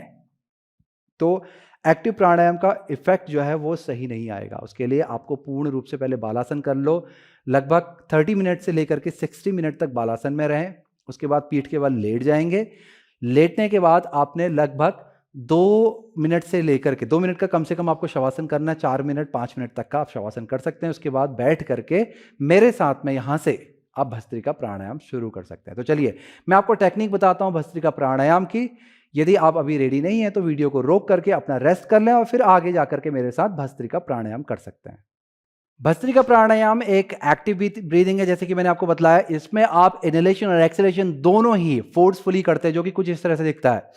तो एक्टिव प्राणायाम का इफेक्ट जो है वो सही नहीं आएगा। उसके लिए आपको पूर्ण रूप से पहले बालासन कर लो। लगभग 30 मिनट से लेकर के 60 मिनट तक बालासन में रहें। उसके बाद पीठ के बल लेट जाएंगे। लेटने के बाद आपने लगभग 2 मिनट से लेकर के 2 मिनट का कम से कम आपको शवासन करना है। 4 मिनट 5 मिनट तक का आप शवासन कर सकते हैं। उसके बाद बैठ करके मेरे साथ में यहाँ से आप भस्त्रिका प्राणायाम शुरू कर सकते हैं। तो चलिए मैं आपको टेक्निक बताता हूँ भस्त्रिका प्राणायाम की। यदि आप अभी रेडी नहीं है तो वीडियो को रोक करके अपना रेस्ट कर लें और फिर आगे जाकर के मेरे साथ भस्त्रिका प्राणायाम कर सकते हैं। भस्त्रिका प्राणायाम एक एक्टिव ब्रीदिंग है, जैसे कि मैंने आपको बताया। इसमें आप इनहेलेशन और एक्सहेलेशन दोनों ही फोर्सफुली करते हैं, जो कि कुछ इस तरह से दिखता है।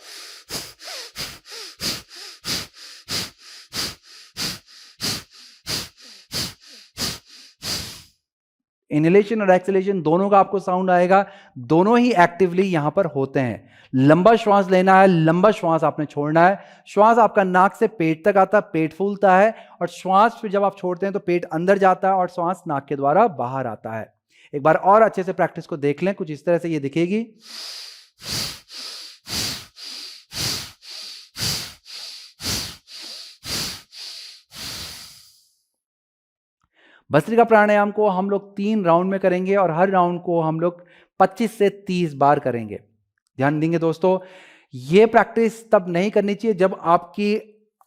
इनहेलेशन और एक्सहेलेशन दोनों का आपको साउंड आएगा। दोनों ही एक्टिवली यहां पर होते हैं। लंबा श्वास लेना है, लंबा श्वास आपने छोड़ना है। श्वास आपका नाक से पेट तक आता है, पेट फूलता है, और श्वास फिर जब आप छोड़ते हैं तो पेट अंदर जाता है और श्वास नाक के द्वारा बाहर आता है। एक बार और अच्छे से प्रैक्टिस को देख लें। कुछ इस तरह से ये दिखेगी। भस्त्रिका प्राणायाम को हम लोग 3 राउंड में करेंगे और हर राउंड को हम लोग 25 से 30 बार करेंगे। ध्यान देंगे दोस्तों, ये प्रैक्टिस तब नहीं करनी चाहिए जब आपकी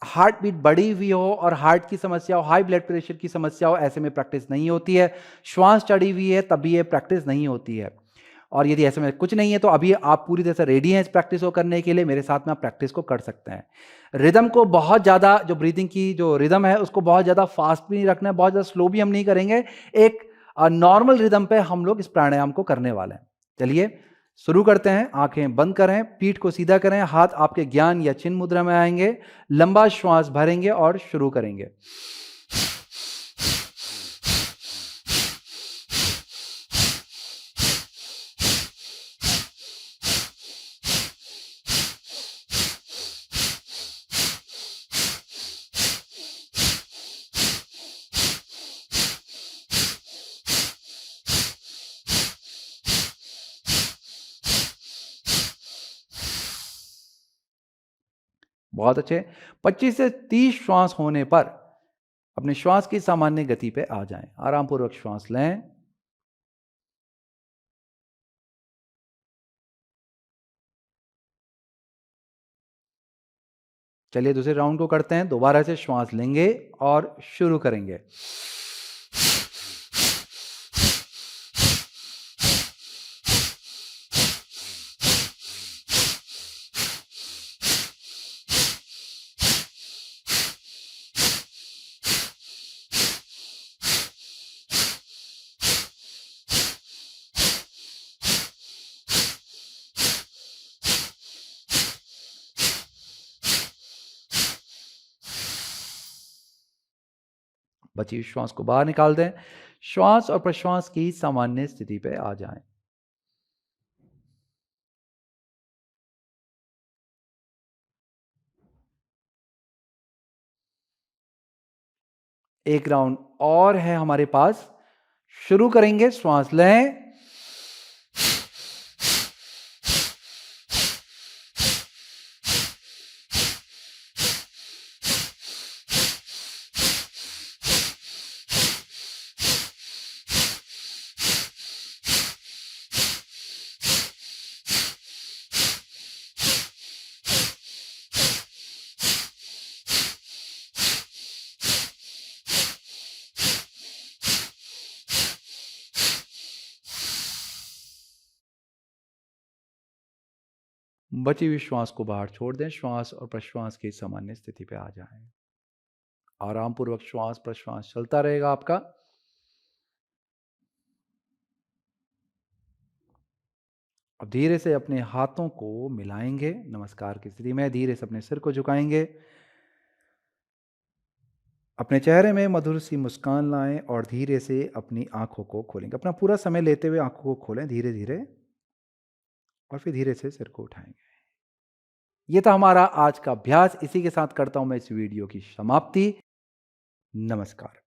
हार्ट बीट बढ़ी हुई हो और हार्ट की समस्या हो, हाई ब्लड प्रेशर की समस्या हो, ऐसे में प्रैक्टिस नहीं होती है। श्वास चढ़ी हुई है तभी ये प्रैक्टिस नहीं होती है। और यदि ऐसे में कुछ नहीं है तो अभी आप पूरी तरह से रेडी हैं इस प्रैक्टिस को करने के लिए, मेरे साथ में आप प्रैक्टिस को कर सकते हैं। रिदम को बहुत ज़्यादा, जो ब्रीदिंग की जो रिदम है उसको बहुत ज़्यादा फास्ट भी नहीं रखना है, बहुत ज़्यादा स्लो भी हम नहीं करेंगे। एक नॉर्मल रिदम पे हम लोग इस प्राणायाम को करने वाले हैं। चलिए शुरू करते हैं। आंखें बंद करें, पीठ को सीधा करें, हाथ आपके ज्ञान या चिन्ह मुद्रा में आएंगे, लंबा श्वास भरेंगे और शुरू करेंगे। बहुत अच्छे। 25 से 30 श्वास होने पर अपने श्वास की सामान्य गति पे आ जाएं। आराम पूर्वक श्वास लें। चलिए दूसरे राउंड को करते हैं। दोबारा से श्वास लेंगे और शुरू करेंगे। बची हुई श्वास को बाहर निकाल दें। श्वास और प्रश्वास की सामान्य स्थिति पे आ जाएं। एक राउंड और है हमारे पास। शुरू करेंगे। श्वास लें। बची हुई श्वास को बाहर छोड़ दें। श्वास और प्रश्वास की सामान्य स्थिति पे आ जाएं। आराम पूर्वक श्वास प्रश्वास चलता रहेगा आपका। अब धीरे से अपने हाथों को मिलाएंगे नमस्कार की स्थिति में। धीरे से अपने सिर को झुकाएंगे। अपने चेहरे में मधुर सी मुस्कान लाएं और धीरे से अपनी आंखों को खोलेंगे। अपना पूरा समय लेते हुए आंखों को खोलें धीरे धीरे और फिर धीरे से सिर को उठाएंगे। ये था हमारा आज का अभ्यास। इसी के साथ करता हूं मैं इस वीडियो की समाप्ति। नमस्कार।